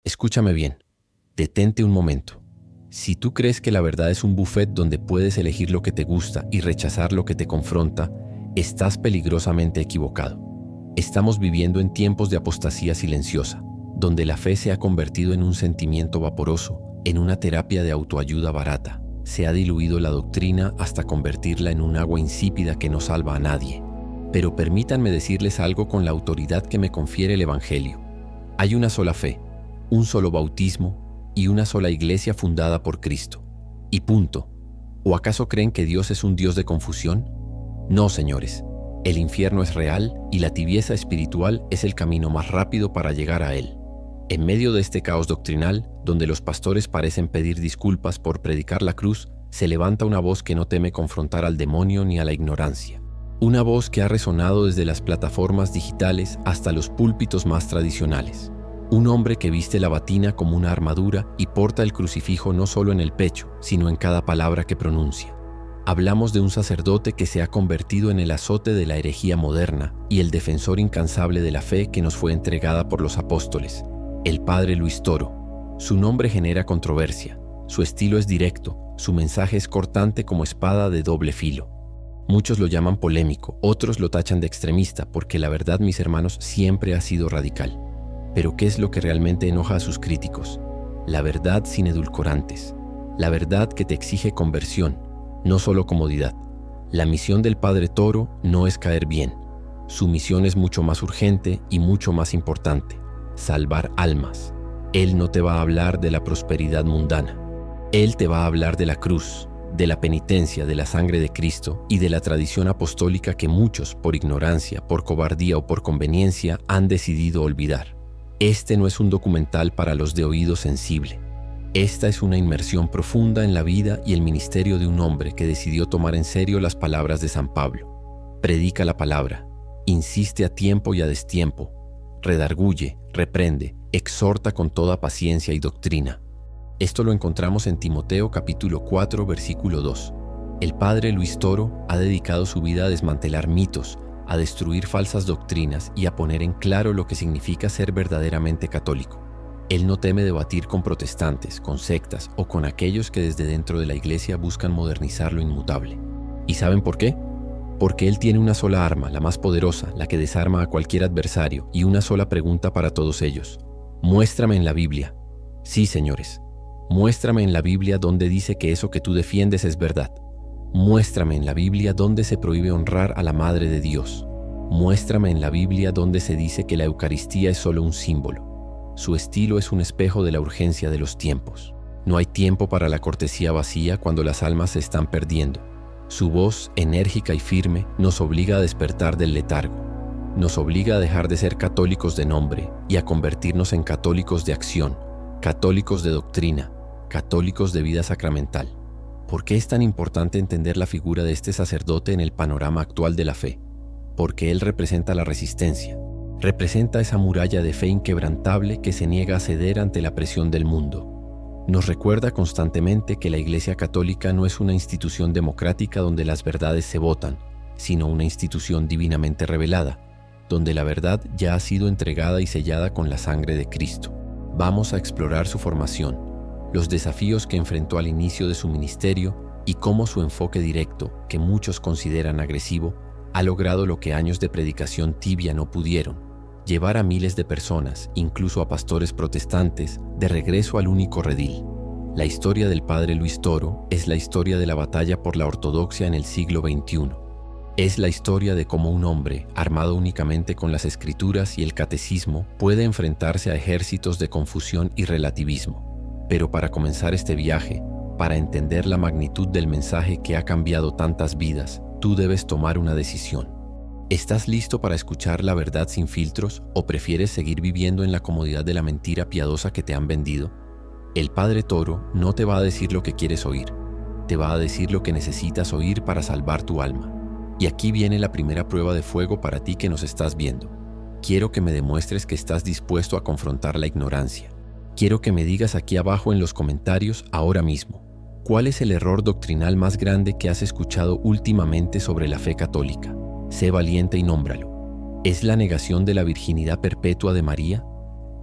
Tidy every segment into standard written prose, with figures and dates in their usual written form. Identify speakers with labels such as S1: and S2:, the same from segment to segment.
S1: Escúchame bien. Detente un momento. Si tú crees que la verdad es un buffet donde puedes elegir lo que te gusta y rechazar lo que te confronta, estás peligrosamente equivocado. Estamos viviendo en tiempos de apostasía silenciosa, donde la fe se ha convertido en un sentimiento vaporoso, en una terapia de autoayuda barata. Se ha diluido la doctrina hasta convertirla en un agua insípida que no salva a nadie. Pero permítanme decirles algo con la autoridad que me confiere el Evangelio. Hay una sola fe, un solo bautismo y una sola iglesia fundada por Cristo. Y punto. ¿O acaso creen que Dios es un Dios de confusión? No, señores. El infierno es real y la tibieza espiritual es el camino más rápido para llegar a él. En medio de este caos doctrinal, donde los pastores parecen pedir disculpas por predicar la cruz, se levanta una voz que no teme confrontar al demonio ni a la ignorancia. Una voz que ha resonado desde las plataformas digitales hasta los púlpitos más tradicionales. Un hombre que viste la batina como una armadura y porta el crucifijo no solo en el pecho, sino en cada palabra que pronuncia. Hablamos de un sacerdote que se ha convertido en el azote de la herejía moderna y el defensor incansable de la fe que nos fue entregada por los apóstoles, el padre Luis Toro. Su nombre genera controversia, su estilo es directo, su mensaje es cortante como espada de doble filo. Muchos lo llaman polémico, otros lo tachan de extremista, porque la verdad, mis hermanos, siempre ha sido radical. Pero ¿qué es lo que realmente enoja a sus críticos? La verdad sin edulcorantes, la verdad que te exige conversión, no solo comodidad. La misión del Padre Toro no es caer bien. Su misión es mucho más urgente y mucho más importante: salvar almas. Él no te va a hablar de la prosperidad mundana. Él te va a hablar de la cruz, de la penitencia, de la sangre de Cristo y de la tradición apostólica que muchos, por ignorancia, por cobardía o por conveniencia, han decidido olvidar. Este no es un documental para los de oído sensible. Esta es una inmersión profunda en la vida y el ministerio de un hombre que decidió tomar en serio las palabras de San Pablo. Predica la palabra, insiste a tiempo y a destiempo, redarguye, reprende, exhorta con toda paciencia y doctrina. Esto lo encontramos en Timoteo capítulo 4, versículo 2. El padre Luis Toro ha dedicado su vida a desmantelar mitos, a destruir falsas doctrinas y a poner en claro lo que significa ser verdaderamente católico. Él no teme debatir con protestantes, con sectas o con aquellos que desde dentro de la iglesia buscan modernizar lo inmutable. ¿Y saben por qué? Porque él tiene una sola arma, la más poderosa, la que desarma a cualquier adversario, y una sola pregunta para todos ellos. Muéstrame en la Biblia. Sí, señores. Muéstrame en la Biblia donde dice que eso que tú defiendes es verdad. Muéstrame en la Biblia donde se prohíbe honrar a la Madre de Dios. Muéstrame en la Biblia donde se dice que la Eucaristía es solo un símbolo. Su estilo es un espejo de la urgencia de los tiempos. No hay tiempo para la cortesía vacía cuando las almas se están perdiendo. Su voz, enérgica y firme, nos obliga a despertar del letargo. Nos obliga a dejar de ser católicos de nombre y a convertirnos en católicos de acción, católicos de doctrina, católicos de vida sacramental. ¿Por qué es tan importante entender la figura de este sacerdote en el panorama actual de la fe? Porque él representa la resistencia, representa esa muralla de fe inquebrantable que se niega a ceder ante la presión del mundo. Nos recuerda constantemente que la Iglesia Católica no es una institución democrática donde las verdades se votan, sino una institución divinamente revelada, donde la verdad ya ha sido entregada y sellada con la sangre de Cristo. Vamos a explorar su formación, los desafíos que enfrentó al inicio de su ministerio y cómo su enfoque directo, que muchos consideran agresivo, ha logrado lo que años de predicación tibia no pudieron: llevar a miles de personas, incluso a pastores protestantes, de regreso al único redil. La historia del padre Luis Toro es la historia de la batalla por la ortodoxia en el siglo XXI. Es la historia de cómo un hombre, armado únicamente con las escrituras y el catecismo, puede enfrentarse a ejércitos de confusión y relativismo. Pero para comenzar este viaje, para entender la magnitud del mensaje que ha cambiado tantas vidas, tú debes tomar una decisión. ¿Estás listo para escuchar la verdad sin filtros o prefieres seguir viviendo en la comodidad de la mentira piadosa que te han vendido? El Padre Toro no te va a decir lo que quieres oír, te va a decir lo que necesitas oír para salvar tu alma. Y aquí viene la primera prueba de fuego para ti que nos estás viendo. Quiero que me demuestres que estás dispuesto a confrontar la ignorancia. Quiero que me digas aquí abajo en los comentarios ahora mismo, ¿cuál es el error doctrinal más grande que has escuchado últimamente sobre la fe católica? Sé valiente y nómbralo. ¿Es la negación de la virginidad perpetua de María?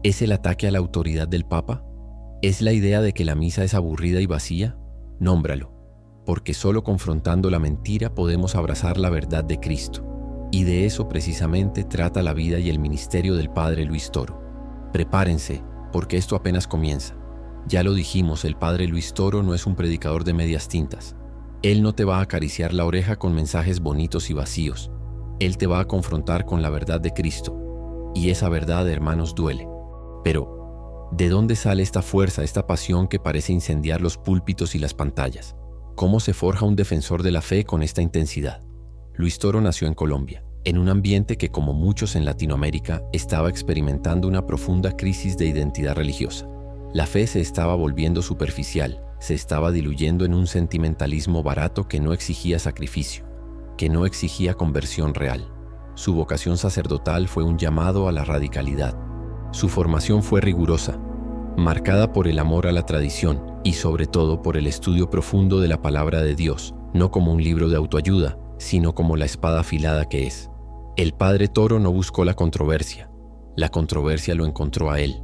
S1: ¿Es el ataque a la autoridad del Papa? ¿Es la idea de que la misa es aburrida y vacía? Nómbralo, porque solo confrontando la mentira podemos abrazar la verdad de Cristo. Y de eso precisamente trata la vida y el ministerio del Padre Luis Toro. Prepárense, porque esto apenas comienza. Ya lo dijimos, el Padre Luis Toro no es un predicador de medias tintas. Él no te va a acariciar la oreja con mensajes bonitos y vacíos. Él te va a confrontar con la verdad de Cristo. Y esa verdad, hermanos, duele. Pero, ¿de dónde sale esta fuerza, esta pasión que parece incendiar los púlpitos y las pantallas? ¿Cómo se forja un defensor de la fe con esta intensidad? Luis Toro nació en Colombia, en un ambiente que, como muchos en Latinoamérica, estaba experimentando una profunda crisis de identidad religiosa. La fe se estaba volviendo superficial, se estaba diluyendo en un sentimentalismo barato que no exigía sacrificio, que no exigía conversión real. Su vocación sacerdotal fue un llamado a la radicalidad. Su formación fue rigurosa, marcada por el amor a la tradición y sobre todo por el estudio profundo de la palabra de Dios, no como un libro de autoayuda, sino como la espada afilada que es. El Padre Toro no buscó la controversia lo encontró a él.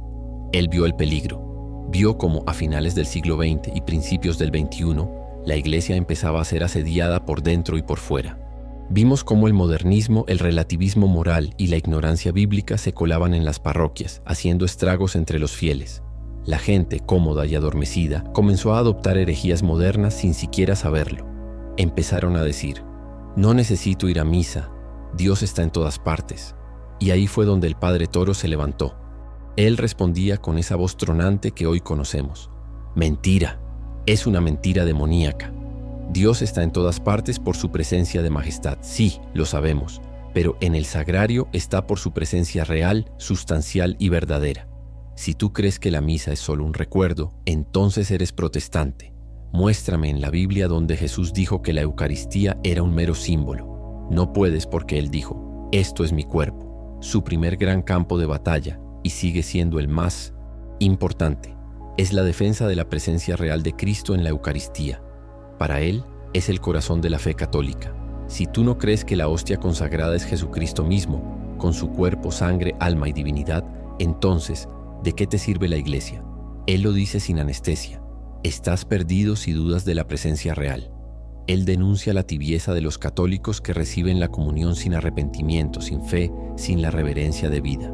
S1: Él vio el peligro, vio cómo a finales del siglo XX y principios del XXI, la Iglesia empezaba a ser asediada por dentro y por fuera. Vimos cómo el modernismo, el relativismo moral y la ignorancia bíblica se colaban en las parroquias, haciendo estragos entre los fieles. La gente, cómoda y adormecida, comenzó a adoptar herejías modernas sin siquiera saberlo. Empezaron a decir: no necesito ir a misa, Dios está en todas partes. Y ahí fue donde el Padre Toro se levantó. Él respondía con esa voz tronante que hoy conocemos: mentira, es una mentira demoníaca. Dios está en todas partes por su presencia de majestad, sí, lo sabemos, pero en el sagrario está por su presencia real, sustancial y verdadera. Si tú crees que la misa es solo un recuerdo, entonces eres protestante. Muéstrame en la Biblia donde Jesús dijo que la Eucaristía era un mero símbolo. No puedes, porque Él dijo: esto es mi cuerpo, su primer gran campo de batalla, y sigue siendo el más importante. Es la defensa de la presencia real de Cristo en la Eucaristía. Para Él es el corazón de la fe católica. Si tú no crees que la hostia consagrada es Jesucristo mismo, con su cuerpo, sangre, alma y divinidad, entonces, ¿de qué te sirve la Iglesia? Él lo dice sin anestesia: estás perdido si dudas de la presencia real. Él denuncia la tibieza de los católicos que reciben la comunión sin arrepentimiento, sin fe, sin la reverencia debida.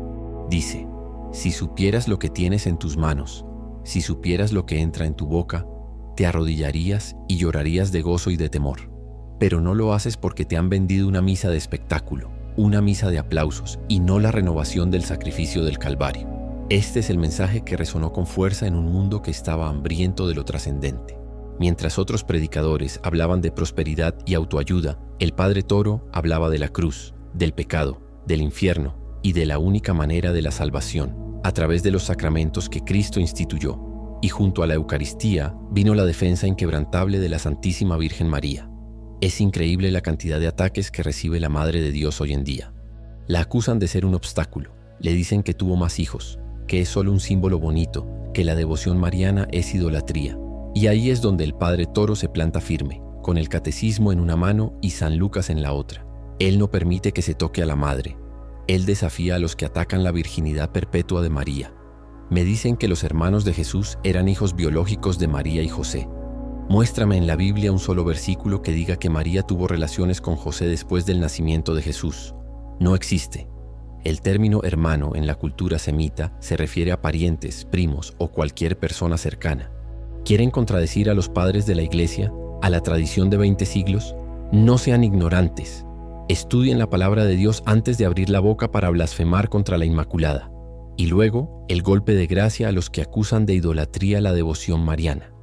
S1: Dice: si supieras lo que tienes en tus manos, si supieras lo que entra en tu boca, te arrodillarías y llorarías de gozo y de temor. Pero no lo haces porque te han vendido una misa de espectáculo, una misa de aplausos y no la renovación del sacrificio del Calvario. Este es el mensaje que resonó con fuerza en un mundo que estaba hambriento de lo trascendente. Mientras otros predicadores hablaban de prosperidad y autoayuda, el Padre Toro hablaba de la cruz, del pecado, del infierno y de la única manera de la salvación, a través de los sacramentos que Cristo instituyó. Y junto a la Eucaristía vino la defensa inquebrantable de la Santísima Virgen María. Es increíble la cantidad de ataques que recibe la Madre de Dios hoy en día. La acusan de ser un obstáculo, le dicen que tuvo más hijos, que es solo un símbolo bonito, que la devoción mariana es idolatría. Y ahí es donde el Padre Toro se planta firme, con el catecismo en una mano y San Lucas en la otra. Él no permite que se toque a la Madre. Él desafía a los que atacan la virginidad perpetua de María. Me dicen que los hermanos de Jesús eran hijos biológicos de María y José. Muéstrame en la Biblia un solo versículo que diga que María tuvo relaciones con José después del nacimiento de Jesús. No existe. El término hermano en la cultura semita se refiere a parientes, primos o cualquier persona cercana. ¿Quieren contradecir a los padres de la Iglesia, a la tradición de 20 siglos? No sean ignorantes. Estudien la palabra de Dios antes de abrir la boca para blasfemar contra la Inmaculada. Y luego, el golpe de gracia a los que acusan de idolatría la devoción mariana.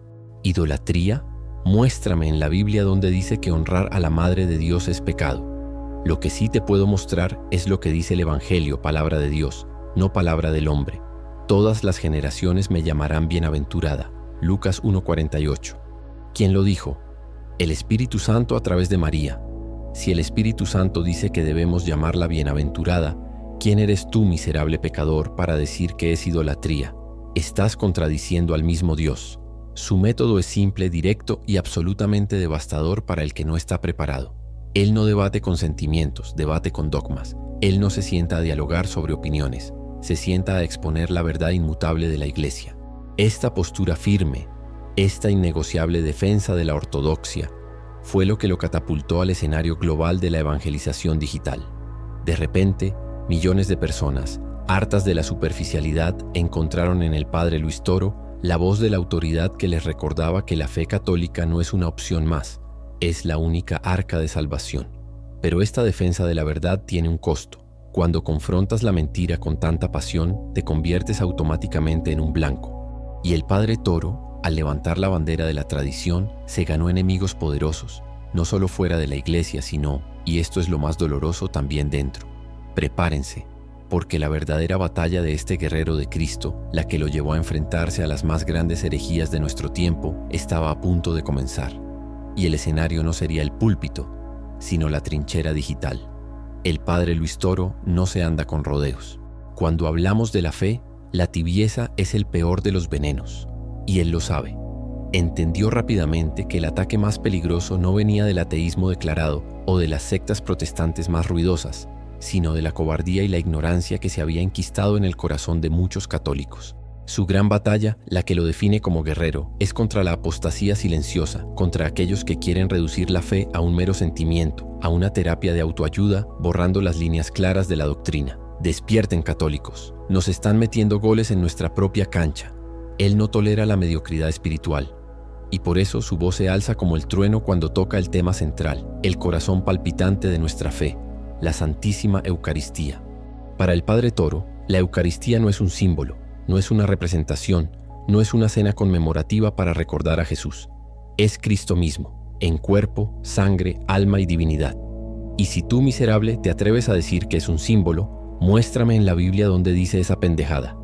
S1: ¿Idolatría? Muéstrame en la Biblia donde dice que honrar a la Madre de Dios es pecado. Lo que sí te puedo mostrar es lo que dice el Evangelio, palabra de Dios, no palabra del hombre. Todas las generaciones me llamarán bienaventurada. Lucas 1:48. ¿Quién lo dijo? El Espíritu Santo a través de María. Si el Espíritu Santo dice que debemos llamarla bienaventurada, ¿quién eres tú, miserable pecador, para decir que es idolatría? Estás contradiciendo al mismo Dios. Su método es simple, directo y absolutamente devastador para el que no está preparado. Él no debate con sentimientos, debate con dogmas. Él no se sienta a dialogar sobre opiniones. se sienta a exponer la verdad inmutable de la Iglesia. Esta postura firme, esta innegociable defensa de la ortodoxia, fue lo que lo catapultó al escenario global de la evangelización digital. De repente, millones de personas, hartas de la superficialidad, encontraron en el padre Luis Toro la voz de la autoridad que les recordaba que la fe católica no es una opción más, es la única arca de salvación. Pero esta defensa de la verdad tiene un costo. Cuando confrontas la mentira con tanta pasión, te conviertes automáticamente en un blanco. Y el padre Toro, al levantar la bandera de la tradición, se ganó enemigos poderosos, no solo fuera de la iglesia, sino, y esto es lo más doloroso, también dentro. Prepárense, porque la verdadera batalla de este guerrero de Cristo, la que lo llevó a enfrentarse a las más grandes herejías de nuestro tiempo, estaba a punto de comenzar. Y el escenario no sería el púlpito, sino la trinchera digital. El padre Luis Toro no se anda con rodeos. Cuando hablamos de la fe, la tibieza es el peor de los venenos, y él lo sabe. Entendió rápidamente que el ataque más peligroso no venía del ateísmo declarado o de las sectas protestantes más ruidosas, sino de la cobardía y la ignorancia que se había enquistado en el corazón de muchos católicos. Su gran batalla, la que lo define como guerrero, es contra la apostasía silenciosa, contra aquellos que quieren reducir la fe a un mero sentimiento, a una terapia de autoayuda, borrando las líneas claras de la doctrina. Despierten, católicos, nos están metiendo goles en nuestra propia cancha. Él no tolera la mediocridad espiritual, y por eso su voz se alza como el trueno cuando toca el tema central, el corazón palpitante de nuestra fe, la Santísima Eucaristía. Para el padre Toro, la Eucaristía no es un símbolo, no es una representación, no es una cena conmemorativa para recordar a Jesús. Es Cristo mismo, en cuerpo, sangre, alma y divinidad. Y si tú, miserable, te atreves a decir que es un símbolo, muéstrame en la Biblia donde dice esa pendejada.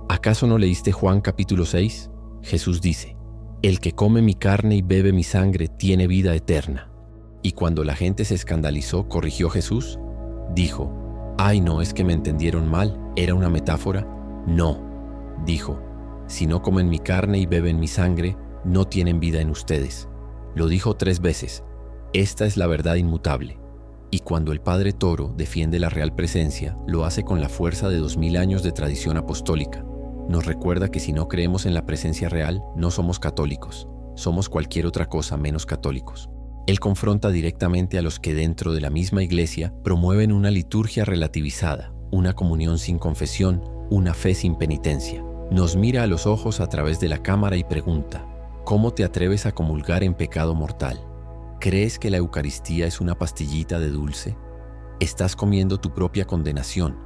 S1: ¿Acaso no leíste Juan capítulo 6? Jesús dice: el que come mi carne y bebe mi sangre tiene vida eterna. Y cuando la gente se escandalizó, ¿corrigió Jesús? Dijo: ay, no, es que me entendieron mal, ¿era una metáfora? No. Dijo: si no comen mi carne y beben mi sangre, no tienen vida en ustedes. Lo dijo 3 veces. Esta es la verdad inmutable. Y cuando el padre Toro defiende la real presencia, lo hace con la fuerza de 2000 años de tradición apostólica. Nos recuerda que si no creemos en la presencia real, no somos católicos. Somos cualquier otra cosa menos católicos. Él confronta directamente a los que dentro de la misma iglesia promueven una liturgia relativizada, una comunión sin confesión, una fe sin penitencia. Nos mira a los ojos a través de la cámara y pregunta: ¿cómo te atreves a comulgar en pecado mortal? ¿Crees que la Eucaristía es una pastillita de dulce? Estás comiendo tu propia condenación,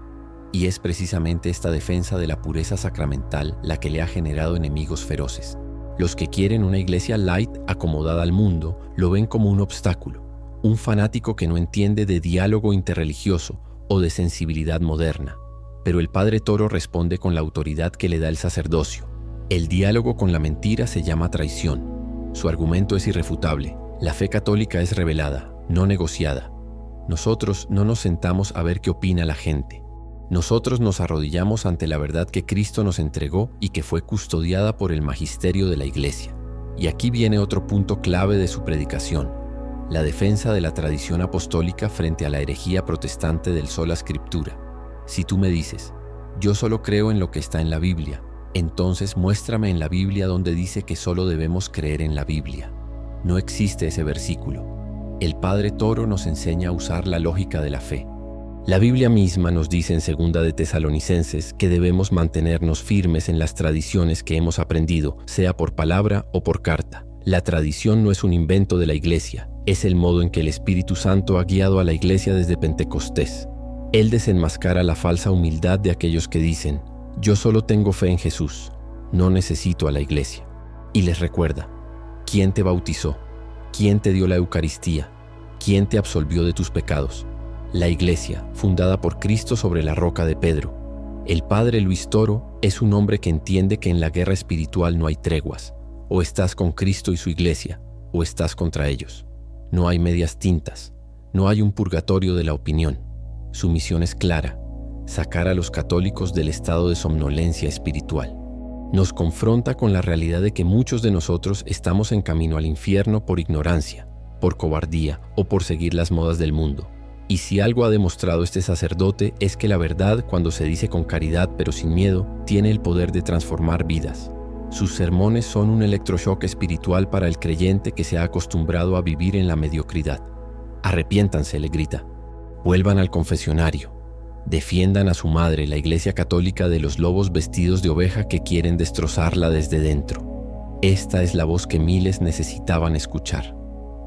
S1: y es precisamente esta defensa de la pureza sacramental la que le ha generado enemigos feroces. Los que quieren una iglesia light acomodada al mundo lo ven como un obstáculo, un fanático que no entiende de diálogo interreligioso o de sensibilidad moderna. Pero el padre Toro responde con la autoridad que le da el sacerdocio. El diálogo con la mentira se llama traición. Su argumento es irrefutable. La fe católica es revelada, no negociada. Nosotros no nos sentamos a ver qué opina la gente. Nosotros nos arrodillamos ante la verdad que Cristo nos entregó y que fue custodiada por el magisterio de la Iglesia. Y aquí viene otro punto clave de su predicación: la defensa de la tradición apostólica frente a la herejía protestante del sola scriptura. Si tú me dices: yo solo creo en lo que está en la Biblia, entonces muéstrame en la Biblia donde dice que solo debemos creer en la Biblia. No existe ese versículo. El padre Toro nos enseña a usar la lógica de la fe. La Biblia misma nos dice en 2 de Tesalonicenses que debemos mantenernos firmes en las tradiciones que hemos aprendido, sea por palabra o por carta. La tradición no es un invento de la Iglesia, es el modo en que el Espíritu Santo ha guiado a la Iglesia desde Pentecostés. Él desenmascara la falsa humildad de aquellos que dicen: yo solo tengo fe en Jesús, no necesito a la Iglesia. Y les recuerda: ¿quién te bautizó? ¿Quién te dio la Eucaristía? ¿Quién te absolvió de tus pecados? La Iglesia, fundada por Cristo sobre la roca de Pedro. El padre Luis Toro es un hombre que entiende que en la guerra espiritual no hay treguas. O estás con Cristo y su Iglesia, o estás contra ellos. No hay medias tintas, no hay un purgatorio de la opinión. Su misión es clara: sacar a los católicos del estado de somnolencia espiritual. Nos confronta con la realidad de que muchos de nosotros estamos en camino al infierno por ignorancia, por cobardía o por seguir las modas del mundo. Y si algo ha demostrado este sacerdote es que la verdad, cuando se dice con caridad pero sin miedo, tiene el poder de transformar vidas. Sus sermones son un electroshock espiritual para el creyente que se ha acostumbrado a vivir en la mediocridad. Arrepiéntanse, le grita. Vuelvan al confesionario. Defiendan a su madre, la Iglesia Católica, de los lobos vestidos de oveja que quieren destrozarla desde dentro. Esta es la voz que miles necesitaban escuchar.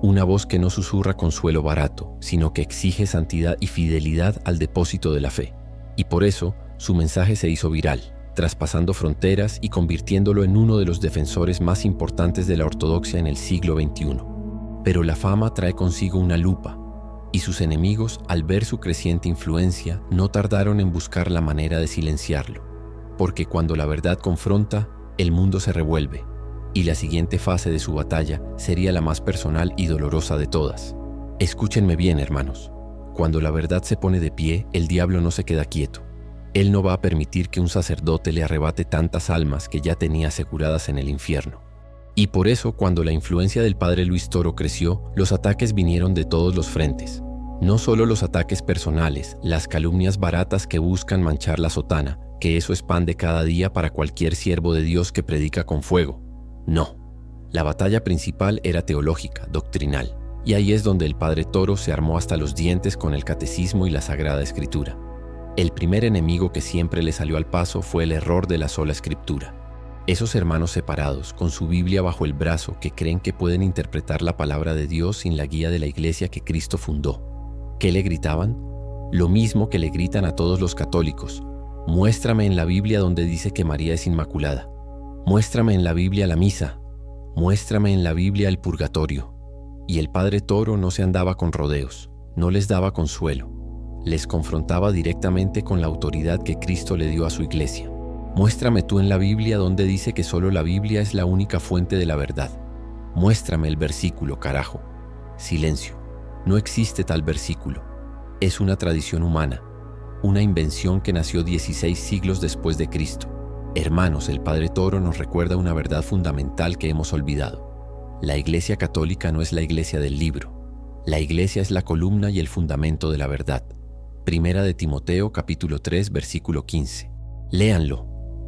S1: Una voz que no susurra consuelo barato, sino que exige santidad y fidelidad al depósito de la fe. Y por eso, su mensaje se hizo viral, traspasando fronteras y convirtiéndolo en uno de los defensores más importantes de la ortodoxia en el siglo XXI. Pero la fama trae consigo una lupa, y sus enemigos, al ver su creciente influencia, no tardaron en buscar la manera de silenciarlo. Porque cuando la verdad confronta, el mundo se revuelve, y la siguiente fase de su batalla sería la más personal y dolorosa de todas. Escúchenme bien, hermanos. Cuando la verdad se pone de pie, el diablo no se queda quieto. Él no va a permitir que un sacerdote le arrebate tantas almas que ya tenía aseguradas en el infierno. Y por eso, cuando la influencia del padre Luis Toro creció, los ataques vinieron de todos los frentes. No solo los ataques personales, las calumnias baratas que buscan manchar la sotana, que eso es pan de cada día para cualquier siervo de Dios que predica con fuego. No. La batalla principal era teológica, doctrinal, y ahí es donde el padre Toro se armó hasta los dientes con el catecismo y la Sagrada Escritura. El primer enemigo que siempre le salió al paso fue el error de la sola Escritura. Esos hermanos separados, con su Biblia bajo el brazo, que creen que pueden interpretar la palabra de Dios sin la guía de la iglesia que Cristo fundó. ¿Qué le gritaban? Lo mismo que le gritan a todos los católicos. Muéstrame en la Biblia donde dice que María es inmaculada. Muéstrame en la Biblia la misa. Muéstrame en la Biblia el purgatorio. Y el padre Toro no se andaba con rodeos, no les daba consuelo. Les confrontaba directamente con la autoridad que Cristo le dio a su iglesia. Muéstrame tú en la Biblia donde dice que solo la Biblia es la única fuente de la verdad. Muéstrame el versículo, carajo. Silencio. No existe tal versículo. Es una tradición humana, una invención que nació 16 siglos después de Cristo. Hermanos, el padre Toro nos recuerda una verdad fundamental que hemos olvidado. La Iglesia Católica no es la iglesia del libro. La iglesia es la columna y el fundamento de la verdad. Primera de Timoteo, capítulo 3, versículo 15. Léanlo.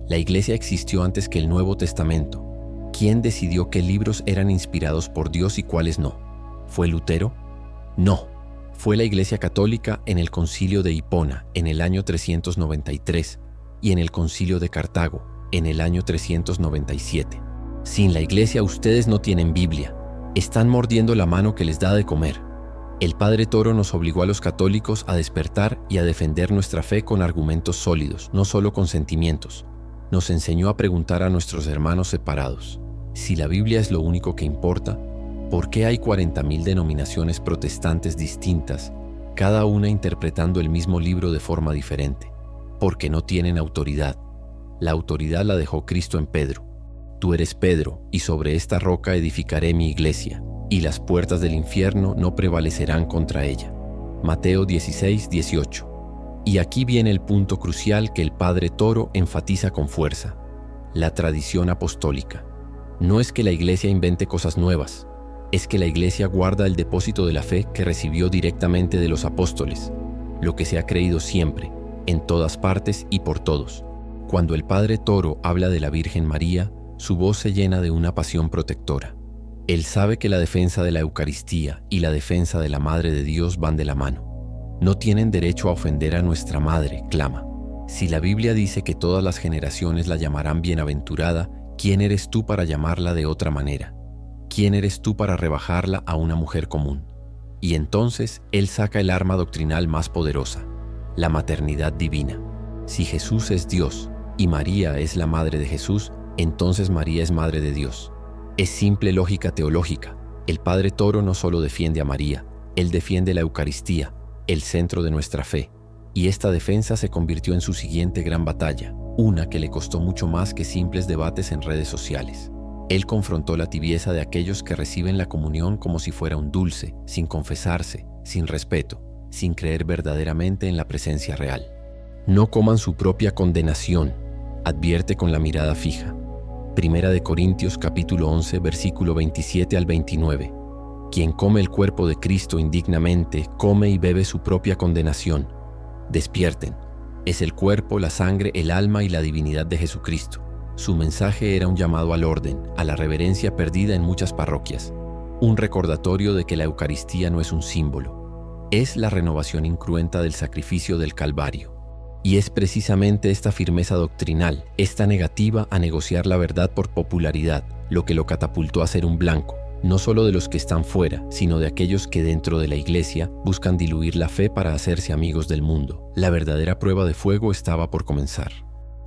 S1: La iglesia existió antes que el Nuevo Testamento. ¿Quién decidió qué libros eran inspirados por Dios y cuáles no? ¿Fue Lutero? No. Fue la Iglesia Católica en el Concilio de Hipona, en el año 393, y en el Concilio de Cartago, en el año 397. Sin la iglesia ustedes no tienen Biblia. Están mordiendo la mano que les da de comer. El padre Toro nos obligó a los católicos a despertar y a defender nuestra fe con argumentos sólidos, no solo con sentimientos. Nos enseñó a preguntar a nuestros hermanos separados: si la Biblia es lo único que importa, ¿por qué hay 40.000 denominaciones protestantes distintas, cada una interpretando el mismo libro de forma diferente? Porque no tienen autoridad. La autoridad la dejó Cristo en Pedro. Tú eres Pedro, y sobre esta roca edificaré mi iglesia, y las puertas del infierno no prevalecerán contra ella. Mateo 16, 18. Y aquí viene el punto crucial que el padre Toro enfatiza con fuerza: la tradición apostólica. No es que la iglesia invente cosas nuevas, es que la iglesia guarda el depósito de la fe que recibió directamente de los apóstoles, lo que se ha creído siempre, en todas partes y por todos. Cuando el padre Toro habla de la Virgen María, su voz se llena de una pasión protectora. Él sabe que la defensa de la Eucaristía y la defensa de la Madre de Dios van de la mano. No tienen derecho a ofender a nuestra Madre, clama. Si la Biblia dice que todas las generaciones la llamarán bienaventurada, ¿quién eres tú para llamarla de otra manera? ¿Quién eres tú para rebajarla a una mujer común? Y entonces él saca el arma doctrinal más poderosa: la maternidad divina. Si Jesús es Dios y María es la madre de Jesús, entonces María es madre de Dios. Es simple lógica teológica. El padre Toro no solo defiende a María, él defiende la Eucaristía, el centro de nuestra fe. Y esta defensa se convirtió en su siguiente gran batalla, una que le costó mucho más que simples debates en redes sociales. Él confrontó la tibieza de aquellos que reciben la comunión como si fuera un dulce, sin confesarse, sin respeto, sin creer verdaderamente en la presencia real. No coman su propia condenación, advierte con la mirada fija. Primera de Corintios capítulo 11, versículo 27 al 29. Quien come el cuerpo de Cristo indignamente, come y bebe su propia condenación. Despierten. Es el cuerpo, la sangre, el alma y la divinidad de Jesucristo. Su mensaje era un llamado al orden, a la reverencia perdida en muchas parroquias. Un recordatorio de que la Eucaristía no es un símbolo. Es la renovación incruenta del sacrificio del Calvario. Y es precisamente esta firmeza doctrinal, esta negativa a negociar la verdad por popularidad, lo que lo catapultó a ser un blanco, no solo de los que están fuera, sino de aquellos que dentro de la Iglesia buscan diluir la fe para hacerse amigos del mundo. La verdadera prueba de fuego estaba por comenzar.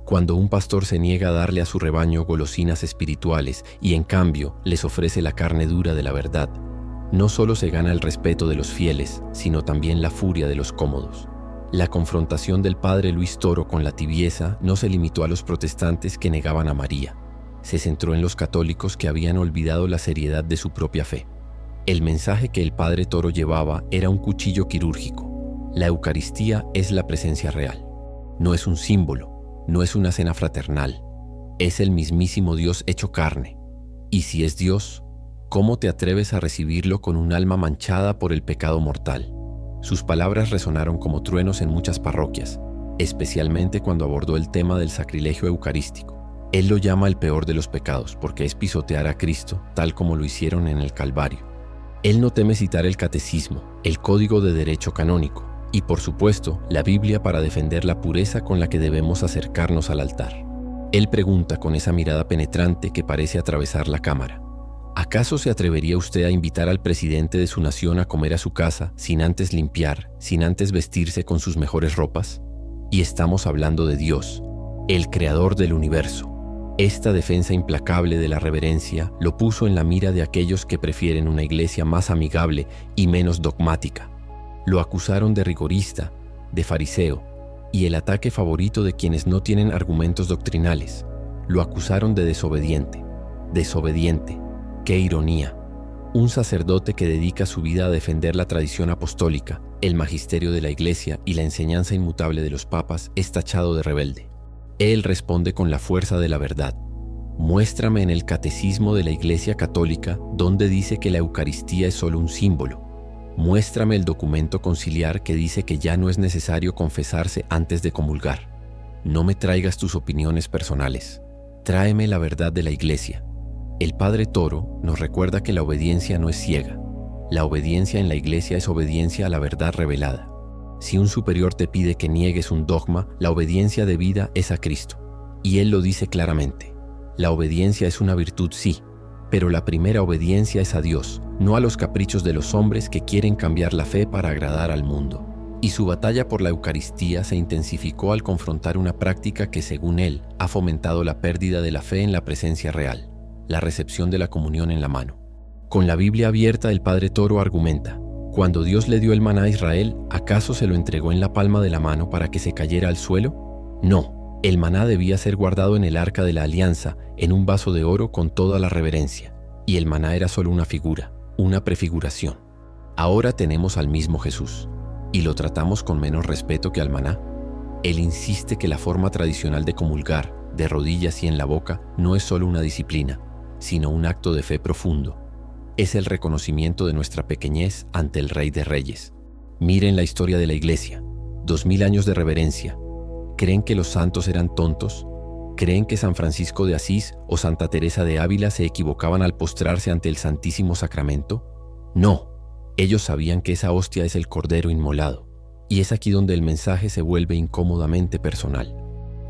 S1: Cuando un pastor se niega a darle a su rebaño golosinas espirituales y en cambio les ofrece la carne dura de la verdad, no solo se gana el respeto de los fieles, sino también la furia de los cómodos. La confrontación del padre Luis Toro con la tibieza no se limitó a los protestantes que negaban a María. Se centró en los católicos que habían olvidado la seriedad de su propia fe. El mensaje que el padre Toro llevaba era un cuchillo quirúrgico. La Eucaristía es la presencia real. No es un símbolo, no es una cena fraternal. Es el mismísimo Dios hecho carne. Y si es Dios, ¿cómo te atreves a recibirlo con un alma manchada por el pecado mortal? Sus palabras resonaron como truenos en muchas parroquias, especialmente cuando abordó el tema del sacrilegio eucarístico. Él lo llama el peor de los pecados porque es pisotear a Cristo tal como lo hicieron en el Calvario. Él no teme citar el catecismo, el código de derecho canónico y, por supuesto, la Biblia para defender la pureza con la que debemos acercarnos al altar. Él pregunta con esa mirada penetrante que parece atravesar la cámara: ¿acaso se atrevería usted a invitar al presidente de su nación a comer a su casa sin antes limpiar, sin antes vestirse con sus mejores ropas? Y estamos hablando de Dios, el creador del universo. Esta defensa implacable de la reverencia lo puso en la mira de aquellos que prefieren una iglesia más amigable y menos dogmática. Lo acusaron de rigorista, de fariseo, y el ataque favorito de quienes no tienen argumentos doctrinales. Lo acusaron de desobediente. Desobediente. ¡Qué ironía! Un sacerdote que dedica su vida a defender la tradición apostólica, el magisterio de la Iglesia y la enseñanza inmutable de los papas es tachado de rebelde. Él responde con la fuerza de la verdad. Muéstrame en el catecismo de la Iglesia Católica donde dice que la Eucaristía es solo un símbolo. Muéstrame el documento conciliar que dice que ya no es necesario confesarse antes de comulgar. No me traigas tus opiniones personales. Tráeme la verdad de la Iglesia. El padre Toro nos recuerda que la obediencia no es ciega. La obediencia en la Iglesia es obediencia a la verdad revelada. Si un superior te pide que niegues un dogma, la obediencia debida es a Cristo. Y Él lo dice claramente. La obediencia es una virtud, sí, pero la primera obediencia es a Dios, no a los caprichos de los hombres que quieren cambiar la fe para agradar al mundo. Y su batalla por la Eucaristía se intensificó al confrontar una práctica que, según él, ha fomentado la pérdida de la fe en la presencia real, la recepción de la comunión en la mano. Con la Biblia abierta, el padre Toro argumenta: cuando Dios le dio el maná a Israel, ¿acaso se lo entregó en la palma de la mano para que se cayera al suelo? No, el maná debía ser guardado en el arca de la alianza, en un vaso de oro con toda la reverencia. Y el maná era solo una figura, una prefiguración. Ahora tenemos al mismo Jesús, y lo tratamos con menos respeto que al maná. Él insiste que la forma tradicional de comulgar, de rodillas y en la boca, no es solo una disciplina, sino un acto de fe profundo. Es el reconocimiento de nuestra pequeñez ante el Rey de Reyes. Miren la historia de la Iglesia. 2000 años de reverencia. ¿Creen que los santos eran tontos? ¿Creen que San Francisco de Asís o Santa Teresa de Ávila se equivocaban al postrarse ante el Santísimo Sacramento? No. Ellos sabían que esa hostia es el Cordero inmolado. Y es aquí donde el mensaje se vuelve incómodamente personal.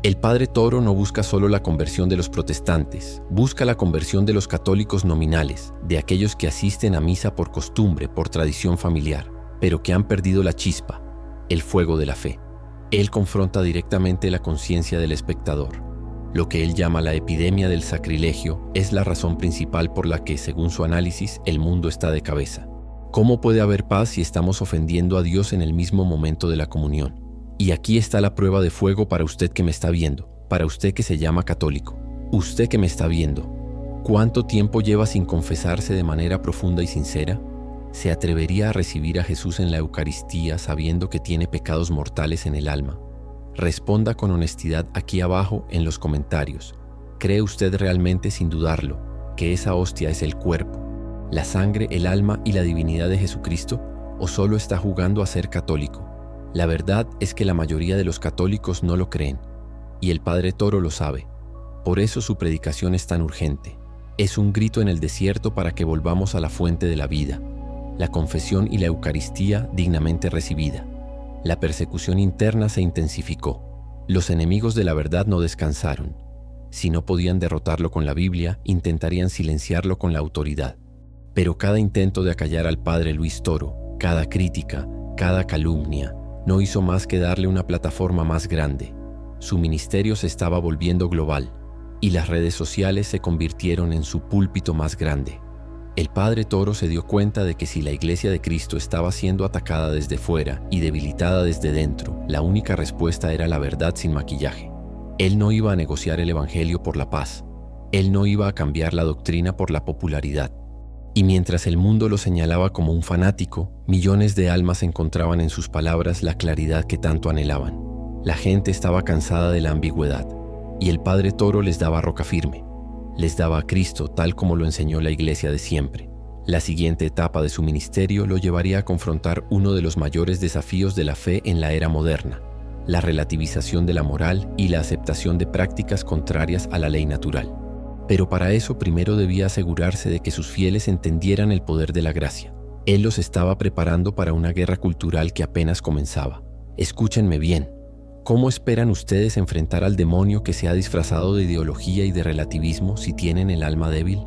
S1: El padre Toro no busca solo la conversión de los protestantes, busca la conversión de los católicos nominales, de aquellos que asisten a misa por costumbre, por tradición familiar, pero que han perdido la chispa, el fuego de la fe. Él confronta directamente la conciencia del espectador. Lo que él llama la epidemia del sacrilegio es la razón principal por la que, según su análisis, el mundo está de cabeza. ¿Cómo puede haber paz si estamos ofendiendo a Dios en el mismo momento de la comunión? Y aquí está la prueba de fuego para usted que me está viendo, para usted que se llama católico. Usted que me está viendo, ¿cuánto tiempo lleva sin confesarse de manera profunda y sincera? ¿Se atrevería a recibir a Jesús en la Eucaristía sabiendo que tiene pecados mortales en el alma? Responda con honestidad aquí abajo en los comentarios. ¿Cree usted realmente, sin dudarlo, que esa hostia es el cuerpo, la sangre, el alma y la divinidad de Jesucristo? ¿O solo está jugando a ser católico? La verdad es que la mayoría de los católicos no lo creen, y el Padre Toro lo sabe. Por eso su predicación es tan urgente. Es un grito en el desierto para que volvamos a la fuente de la vida, la confesión y la Eucaristía dignamente recibida. La persecución interna se intensificó. Los enemigos de la verdad no descansaron. Si no podían derrotarlo con la Biblia, intentarían silenciarlo con la autoridad. Pero cada intento de acallar al Padre Luis Toro, cada crítica, cada calumnia, no hizo más que darle una plataforma más grande. Su ministerio se estaba volviendo global, y las redes sociales se convirtieron en su púlpito más grande. El Padre Toro se dio cuenta de que si la Iglesia de Cristo estaba siendo atacada desde fuera y debilitada desde dentro, la única respuesta era la verdad sin maquillaje. Él no iba a negociar el Evangelio por la paz. Él no iba a cambiar la doctrina por la popularidad. Y mientras el mundo lo señalaba como un fanático, millones de almas encontraban en sus palabras la claridad que tanto anhelaban. La gente estaba cansada de la ambigüedad, y el Padre Toro les daba roca firme. Les daba a Cristo tal como lo enseñó la Iglesia de siempre. La siguiente etapa de su ministerio lo llevaría a confrontar uno de los mayores desafíos de la fe en la era moderna: la relativización de la moral y la aceptación de prácticas contrarias a la ley natural. Pero para eso primero debía asegurarse de que sus fieles entendieran el poder de la gracia. Él los estaba preparando para una guerra cultural que apenas comenzaba. Escúchenme bien. ¿Cómo esperan ustedes enfrentar al demonio que se ha disfrazado de ideología y de relativismo si tienen el alma débil?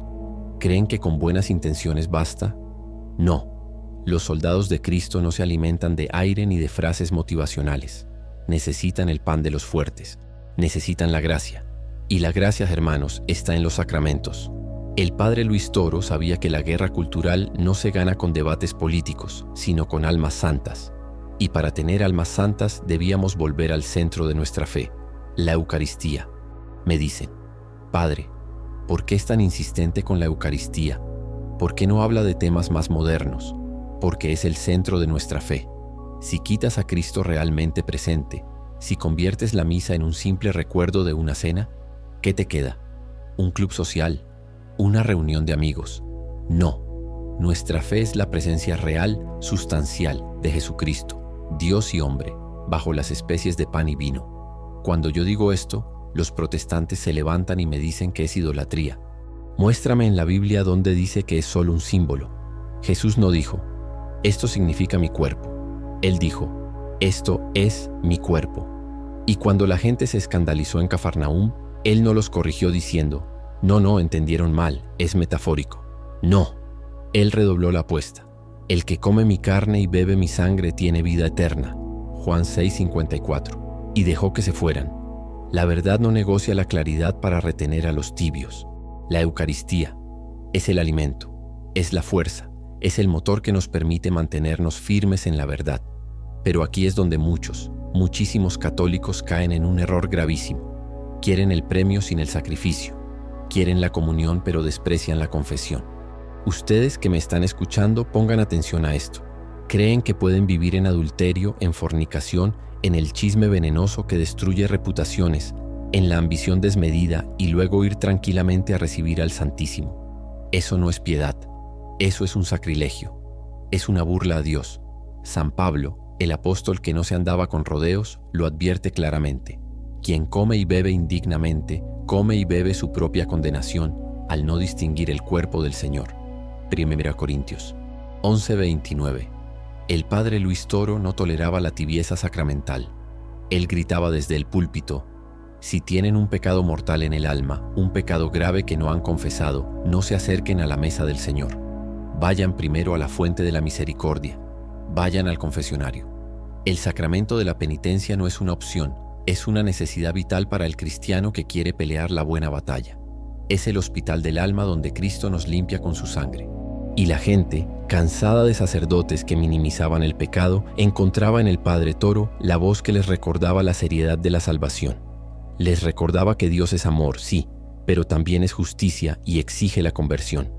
S1: ¿Creen que con buenas intenciones basta? No. Los soldados de Cristo no se alimentan de aire ni de frases motivacionales. Necesitan el pan de los fuertes. Necesitan la gracia. Y la gracia, hermanos, está en los sacramentos. El Padre Luis Toro sabía que la guerra cultural no se gana con debates políticos, sino con almas santas. Y para tener almas santas debíamos volver al centro de nuestra fe, la Eucaristía. Me dicen: Padre, ¿por qué es tan insistente con la Eucaristía? ¿Por qué no habla de temas más modernos? Porque es el centro de nuestra fe. Si quitas a Cristo realmente presente, si conviertes la misa en un simple recuerdo de una cena, ¿qué te queda? ¿Un club social? ¿Una reunión de amigos? No. Nuestra fe es la presencia real, sustancial, de Jesucristo, Dios y hombre, bajo las especies de pan y vino. Cuando yo digo esto, los protestantes se levantan y me dicen que es idolatría. Muéstrame en la Biblia donde dice que es solo un símbolo. Jesús no dijo: esto significa mi cuerpo. Él dijo: esto es mi cuerpo. Y cuando la gente se escandalizó en Cafarnaúm, Él no los corrigió diciendo: no, entendieron mal, es metafórico. No, Él redobló la apuesta. El que come mi carne y bebe mi sangre tiene vida eterna. Juan 6:54. Y dejó que se fueran. La verdad no negocia la claridad para retener a los tibios. La Eucaristía es el alimento, es la fuerza, es el motor que nos permite mantenernos firmes en la verdad. Pero aquí es donde muchísimos católicos caen en un error gravísimo. Quieren el premio sin el sacrificio. Quieren la comunión pero desprecian la confesión. Ustedes que me están escuchando, pongan atención a esto. Creen que pueden vivir en adulterio, en fornicación, en el chisme venenoso que destruye reputaciones, en la ambición desmedida y luego ir tranquilamente a recibir al Santísimo. Eso no es piedad. Eso es un sacrilegio. Es una burla a Dios. San Pablo, el apóstol que no se andaba con rodeos, lo advierte claramente. Quien come y bebe indignamente, come y bebe su propia condenación, al no distinguir el cuerpo del Señor. 1 Corintios 11:29. El Padre Luis Toro no toleraba la tibieza sacramental. Él gritaba desde el púlpito: si tienen un pecado mortal en el alma, un pecado grave que no han confesado, no se acerquen a la mesa del Señor. Vayan primero a la fuente de la misericordia. Vayan al confesionario. El sacramento de la penitencia no es una opción, es una necesidad vital para el cristiano que quiere pelear la buena batalla. Es el hospital del alma donde Cristo nos limpia con su sangre. Y la gente, cansada de sacerdotes que minimizaban el pecado, encontraba en el Padre Toro la voz que les recordaba la seriedad de la salvación. Les recordaba que Dios es amor, sí, pero también es justicia y exige la conversión.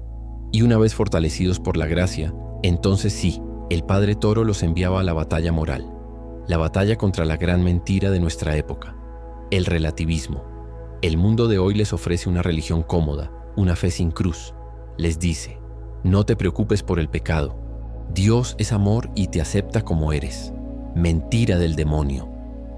S1: Y una vez fortalecidos por la gracia, entonces sí, el Padre Toro los enviaba a la batalla moral, la batalla contra la gran mentira de nuestra época, el relativismo. El mundo de hoy les ofrece una religión cómoda, una fe sin cruz. Les dice: No te preocupes por el pecado. Dios es amor y te acepta como eres. Mentira del demonio.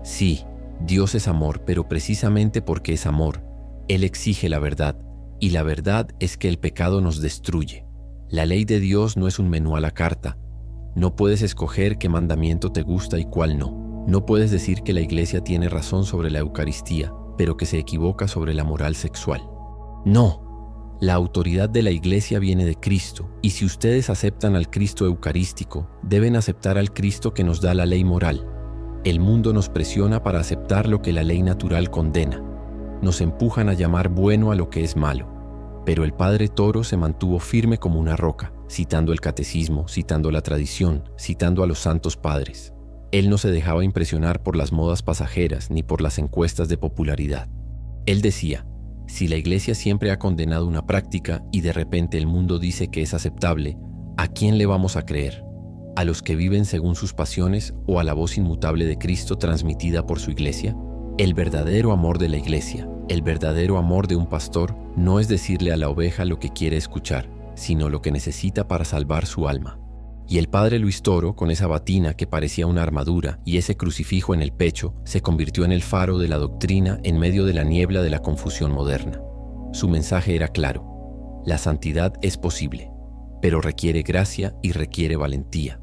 S1: Sí, Dios es amor, pero precisamente porque es amor, Él exige la verdad, y la verdad es que el pecado nos destruye. La ley de Dios no es un menú a la carta. No puedes escoger qué mandamiento te gusta y cuál no. No puedes decir que la Iglesia tiene razón sobre la Eucaristía, pero que se equivoca sobre la moral sexual. No. La autoridad de la Iglesia viene de Cristo, y si ustedes aceptan al Cristo eucarístico, deben aceptar al Cristo que nos da la ley moral. El mundo nos presiona para aceptar lo que la ley natural condena. Nos empujan a llamar bueno a lo que es malo. Pero el Padre Toro se mantuvo firme como una roca, citando el catecismo, citando la tradición, citando a los santos padres. Él no se dejaba impresionar por las modas pasajeras ni por las encuestas de popularidad. Él decía: si la Iglesia siempre ha condenado una práctica y de repente el mundo dice que es aceptable, ¿a quién le vamos a creer? ¿A los que viven según sus pasiones o a la voz inmutable de Cristo transmitida por su Iglesia? El verdadero amor de la Iglesia, el verdadero amor de un pastor, no es decirle a la oveja lo que quiere escuchar, sino lo que necesita para salvar su alma. Y el padre Luis Toro, con esa batina que parecía una armadura y ese crucifijo en el pecho, se convirtió en el faro de la doctrina en medio de la niebla de la confusión moderna. Su mensaje era claro: la santidad es posible, pero requiere gracia y requiere valentía.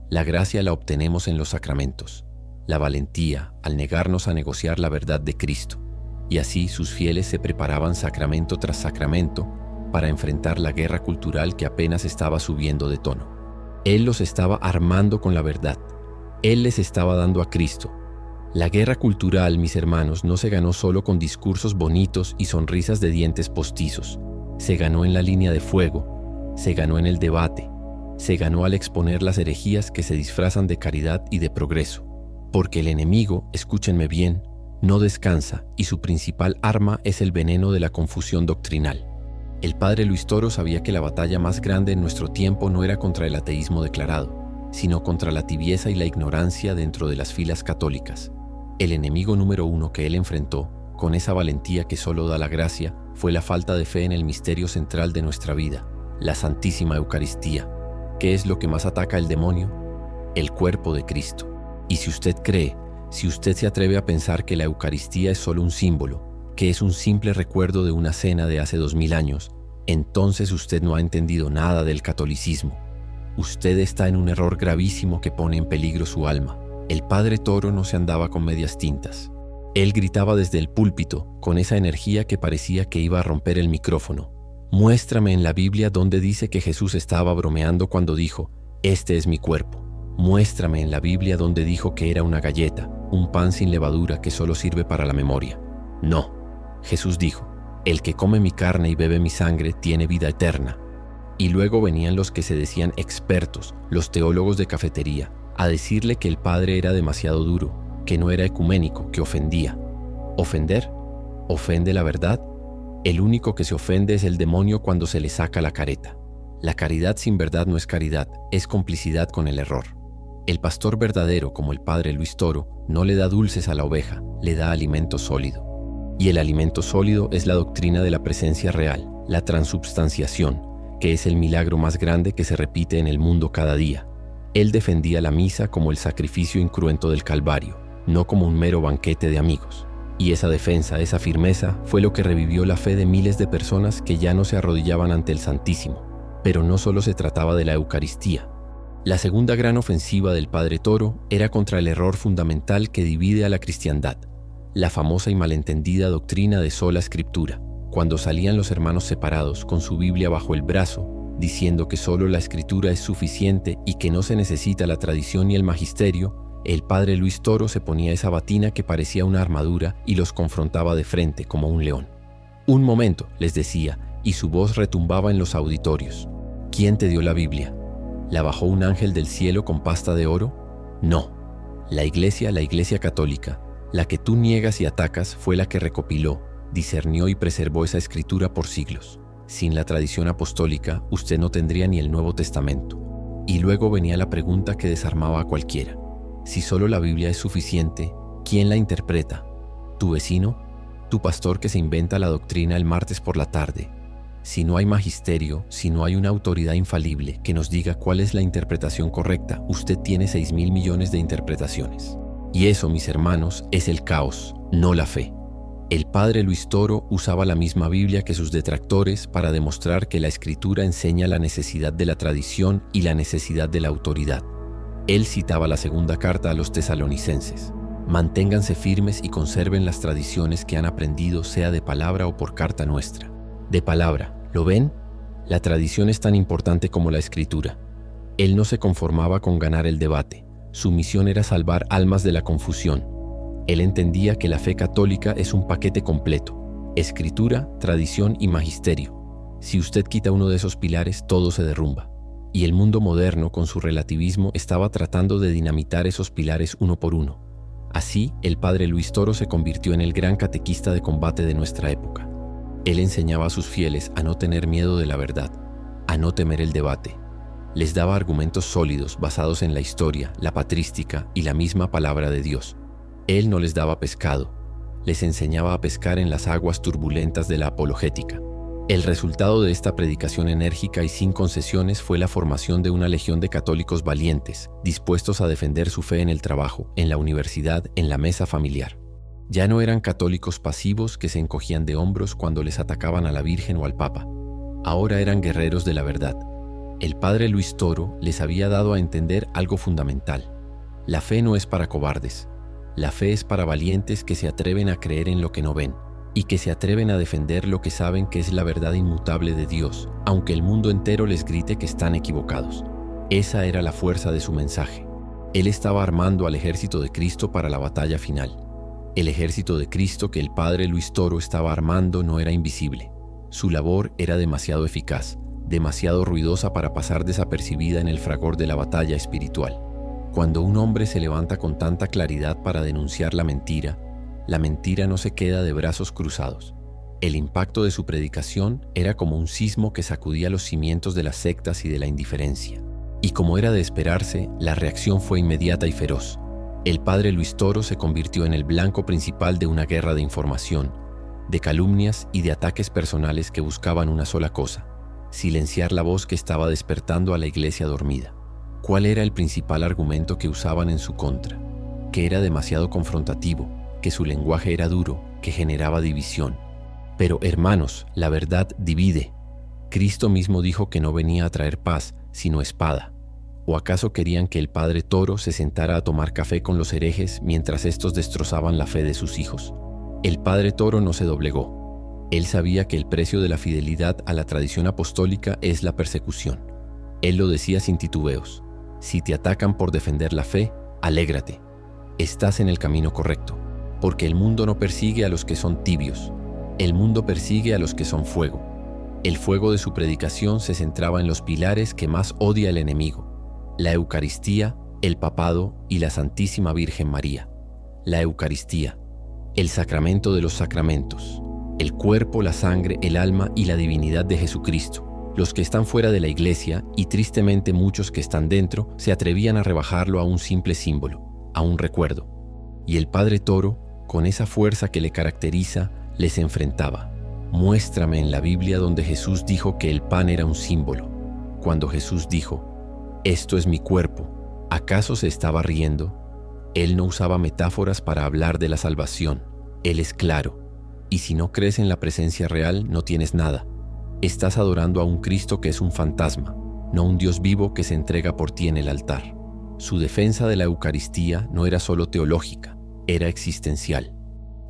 S1: La gracia la obtenemos en los sacramentos, la valentía al negarnos a negociar la verdad de Cristo. Y así sus fieles se preparaban sacramento tras sacramento para enfrentar la guerra cultural que apenas estaba subiendo de tono. Él los estaba armando con la verdad. Él les estaba dando a Cristo. La guerra cultural, mis hermanos, no se ganó solo con discursos bonitos y sonrisas de dientes postizos. Se ganó en la línea de fuego, se ganó en el debate, se ganó al exponer las herejías que se disfrazan de caridad y de progreso. Porque el enemigo, escúchenme bien, no descansa y su principal arma es el veneno de la confusión doctrinal. El padre Luis Toro sabía que la batalla más grande en nuestro tiempo no era contra el ateísmo declarado, sino contra la tibieza y la ignorancia dentro de las filas católicas. El enemigo número uno que él enfrentó, con esa valentía que solo da la gracia, fue la falta de fe en el misterio central de nuestra vida, la Santísima Eucaristía. ¿Qué es lo que más ataca al demonio? El cuerpo de Cristo. Y si usted cree, si usted se atreve a pensar que la Eucaristía es solo un símbolo, que es un simple recuerdo de una cena de hace 2000 años, entonces usted no ha entendido nada del catolicismo. Usted está en un error gravísimo que pone en peligro su alma. El padre Toro no se andaba con medias tintas. Él gritaba desde el púlpito, con esa energía que parecía que iba a romper el micrófono: muéstrame en la Biblia dónde dice que Jesús estaba bromeando cuando dijo: este es mi cuerpo. Muéstrame en la Biblia dónde dijo que era una galleta, un pan sin levadura que solo sirve para la memoria. No. Jesús dijo: el que come mi carne y bebe mi sangre tiene vida eterna. Y luego venían los que se decían expertos, los teólogos de cafetería, a decirle que el Padre era demasiado duro, que no era ecuménico, que ofendía. ¿Ofender? ¿Ofende la verdad? El único que se ofende es el demonio cuando se le saca la careta. La caridad sin verdad no es caridad, es complicidad con el error. El pastor verdadero, como el padre Luis Toro, no le da dulces a la oveja, le da alimento sólido. Y el alimento sólido es la doctrina de la presencia real, la transubstanciación, que es el milagro más grande que se repite en el mundo cada día. Él defendía la misa como el sacrificio incruento del Calvario, no como un mero banquete de amigos. Y esa defensa, esa firmeza, fue lo que revivió la fe de miles de personas que ya no se arrodillaban ante el Santísimo. Pero no solo se trataba de la Eucaristía. La segunda gran ofensiva del padre Toro era contra el error fundamental que divide a la cristiandad, la famosa y malentendida doctrina de sola escritura, cuando salían los hermanos separados con su Biblia bajo el brazo, diciendo que solo la escritura es suficiente y que no se necesita la tradición ni el magisterio, el padre Luis Toro se ponía esa batina que parecía una armadura y los confrontaba de frente como un león. Un momento, les decía, y su voz retumbaba en los auditorios. ¿Quién te dio la Biblia? ¿La bajó un ángel del cielo con pasta de oro? No. La Iglesia católica, la que tú niegas y atacas, fue la que recopiló, discernió y preservó esa escritura por siglos. Sin la tradición apostólica, usted no tendría ni el Nuevo Testamento. Y luego venía la pregunta que desarmaba a cualquiera. Si solo la Biblia es suficiente, ¿quién la interpreta? ¿Tu vecino? ¿Tu pastor que se inventa la doctrina el martes por la tarde? Si no hay magisterio, si no hay una autoridad infalible que nos diga cuál es la interpretación correcta, usted tiene 6.000 millones de interpretaciones. Y eso, mis hermanos, es el caos, no la fe. El padre Luis Toro usaba la misma Biblia que sus detractores para demostrar que la Escritura enseña la necesidad de la tradición y la necesidad de la autoridad. Él citaba la segunda carta a los tesalonicenses. Manténganse firmes y conserven las tradiciones que han aprendido, sea de palabra o por carta nuestra. De palabra, ¿lo ven? La tradición es tan importante como la Escritura. Él no se conformaba con ganar el debate. Su misión era salvar almas de la confusión. Él entendía que la fe católica es un paquete completo: Escritura, tradición y magisterio. Si usted quita uno de esos pilares, todo se derrumba. Y el mundo moderno, con su relativismo, estaba tratando de dinamitar esos pilares uno por uno. Así, el padre Luis Toro se convirtió en el gran catequista de combate de nuestra época. Él enseñaba a sus fieles a no tener miedo de la verdad, a no temer el debate. Les daba argumentos sólidos basados en la historia, la patrística y la misma palabra de Dios. Él no les daba pescado, les enseñaba a pescar en las aguas turbulentas de la apologética. El resultado de esta predicación enérgica y sin concesiones fue la formación de una legión de católicos valientes, dispuestos a defender su fe en el trabajo, en la universidad, en la mesa familiar. Ya no eran católicos pasivos que se encogían de hombros cuando les atacaban a la Virgen o al Papa. Ahora eran guerreros de la verdad. El padre Luis Toro les había dado a entender algo fundamental. La fe no es para cobardes. La fe es para valientes que se atreven a creer en lo que no ven y que se atreven a defender lo que saben que es la verdad inmutable de Dios, aunque el mundo entero les grite que están equivocados. Esa era la fuerza de su mensaje. Él estaba armando al ejército de Cristo para la batalla final. El ejército de Cristo que el padre Luis Toro estaba armando no era invisible. Su labor era demasiado eficaz, demasiado ruidosa para pasar desapercibida en el fragor de la batalla espiritual. Cuando un hombre se levanta con tanta claridad para denunciar la mentira no se queda de brazos cruzados. El impacto de su predicación era como un sismo que sacudía los cimientos de las sectas y de la indiferencia. Y como era de esperarse, la reacción fue inmediata y feroz. El padre Luis Toro se convirtió en el blanco principal de una guerra de información, de calumnias y de ataques personales que buscaban una sola cosa: silenciar la voz que estaba despertando a la iglesia dormida. ¿Cuál era el principal argumento que usaban en su contra? Que era demasiado confrontativo, que su lenguaje era duro, que generaba división. Pero, hermanos, la verdad divide. Cristo mismo dijo que no venía a traer paz, sino espada. ¿O acaso querían que el padre Toro se sentara a tomar café con los herejes mientras estos destrozaban la fe de sus hijos? El padre Toro no se doblegó. Él sabía que el precio de la fidelidad a la tradición apostólica es la persecución. Él lo decía sin titubeos: si te atacan por defender la fe, alégrate. Estás en el camino correcto, porque el mundo no persigue a los que son tibios. El mundo persigue a los que son fuego. El fuego de su predicación se centraba en los pilares que más odia el enemigo: la Eucaristía, el papado y la Santísima Virgen María. La Eucaristía, el sacramento de los sacramentos, el cuerpo, la sangre, el alma y la divinidad de Jesucristo. Los que están fuera de la iglesia, y tristemente muchos que están dentro, se atrevían a rebajarlo a un simple símbolo, a un recuerdo. Y el padre Toro, con esa fuerza que le caracteriza, les enfrentaba. Muéstrame en la Biblia donde Jesús dijo que el pan era un símbolo. Cuando Jesús dijo: esto es mi cuerpo, ¿acaso se estaba riendo? Él no usaba metáforas para hablar de la salvación. Él es claro. Y si no crees en la presencia real, no tienes nada. Estás adorando a un Cristo que es un fantasma, no un Dios vivo que se entrega por ti en el altar. Su defensa de la Eucaristía no era solo teológica, era existencial.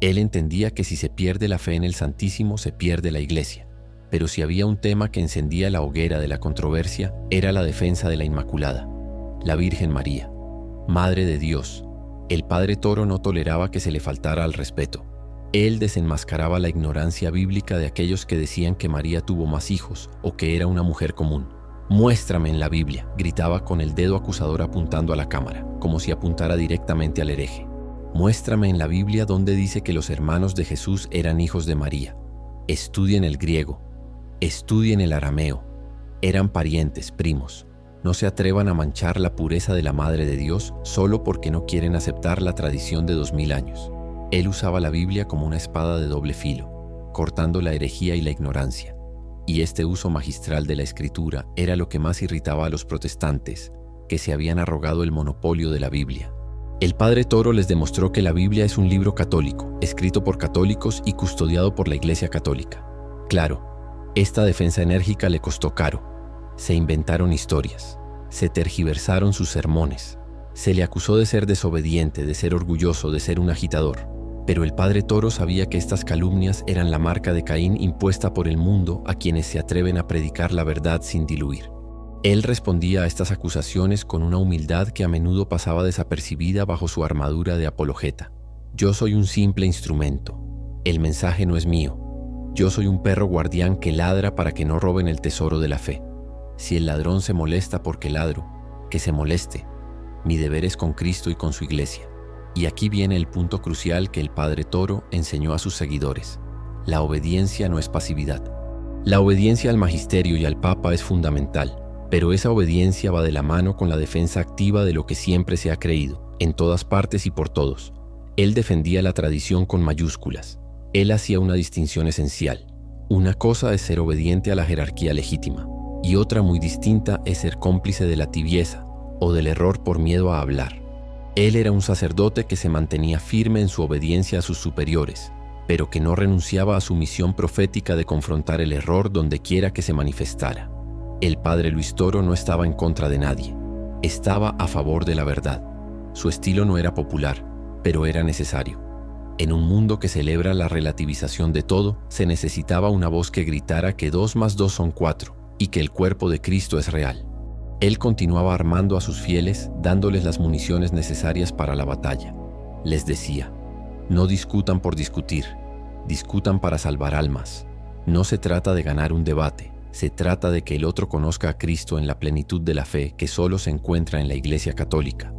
S1: Él entendía que si se pierde la fe en el Santísimo, se pierde la Iglesia. Pero si había un tema que encendía la hoguera de la controversia, era la defensa de la Inmaculada, la Virgen María, Madre de Dios. El padre Toro no toleraba que se le faltara al respeto. Él desenmascaraba la ignorancia bíblica de aquellos que decían que María tuvo más hijos o que era una mujer común. «Muéstrame en la Biblia», gritaba con el dedo acusador apuntando a la cámara, como si apuntara directamente al hereje. «Muéstrame en la Biblia donde dice que los hermanos de Jesús eran hijos de María. Estudien el griego, estudien el arameo. Eran parientes, primos. No se atrevan a manchar la pureza de la Madre de Dios solo porque no quieren aceptar la tradición de 2000 años». Él usaba la Biblia como una espada de doble filo, cortando la herejía y la ignorancia. y este uso magistral de la escritura era lo que más irritaba a los protestantes, que se habían arrogado el monopolio de la Biblia. El padre Toro les demostró que la Biblia es un libro católico, escrito por católicos y custodiado por la Iglesia Católica. Claro, esta defensa enérgica le costó caro. Se inventaron historias, se tergiversaron sus sermones, se le acusó de ser desobediente, de ser orgulloso, de ser un agitador. Pero el padre Toro sabía que estas calumnias eran la marca de Caín impuesta por el mundo a quienes se atreven a predicar la verdad sin diluir. Él respondía a estas acusaciones con una humildad que a menudo pasaba desapercibida bajo su armadura de apologeta. Yo soy un simple instrumento. El mensaje no es mío. Yo soy un perro guardián que ladra para que no roben el tesoro de la fe. Si el ladrón se molesta porque ladro, que se moleste. Mi deber es con Cristo y con su iglesia. Y aquí viene el punto crucial que el padre Toro enseñó a sus seguidores. La obediencia no es pasividad. La obediencia al magisterio y al papa es fundamental, pero esa obediencia va de la mano con la defensa activa de lo que siempre se ha creído, en todas partes y por todos. Él defendía la tradición con mayúsculas. Él hacía una distinción esencial. Una cosa es ser obediente a la jerarquía legítima, y otra muy distinta es ser cómplice de la tibieza o del error por miedo a hablar. Él era un sacerdote que se mantenía firme en su obediencia a sus superiores, pero que no renunciaba a su misión profética de confrontar el error donde quiera que se manifestara. El padre Luis Toro no estaba en contra de nadie, estaba a favor de la verdad. Su estilo no era popular, pero era necesario. En un mundo que celebra la relativización de todo, se necesitaba una voz que gritara que 2 más 2 son 4 y que el cuerpo de Cristo es real. Él continuaba armando a sus fieles, dándoles las municiones necesarias para la batalla. Les decía, no discutan por discutir, discutan para salvar almas. No se trata de ganar un debate, se trata de que el otro conozca a Cristo en la plenitud de la fe que solo se encuentra en la Iglesia Católica.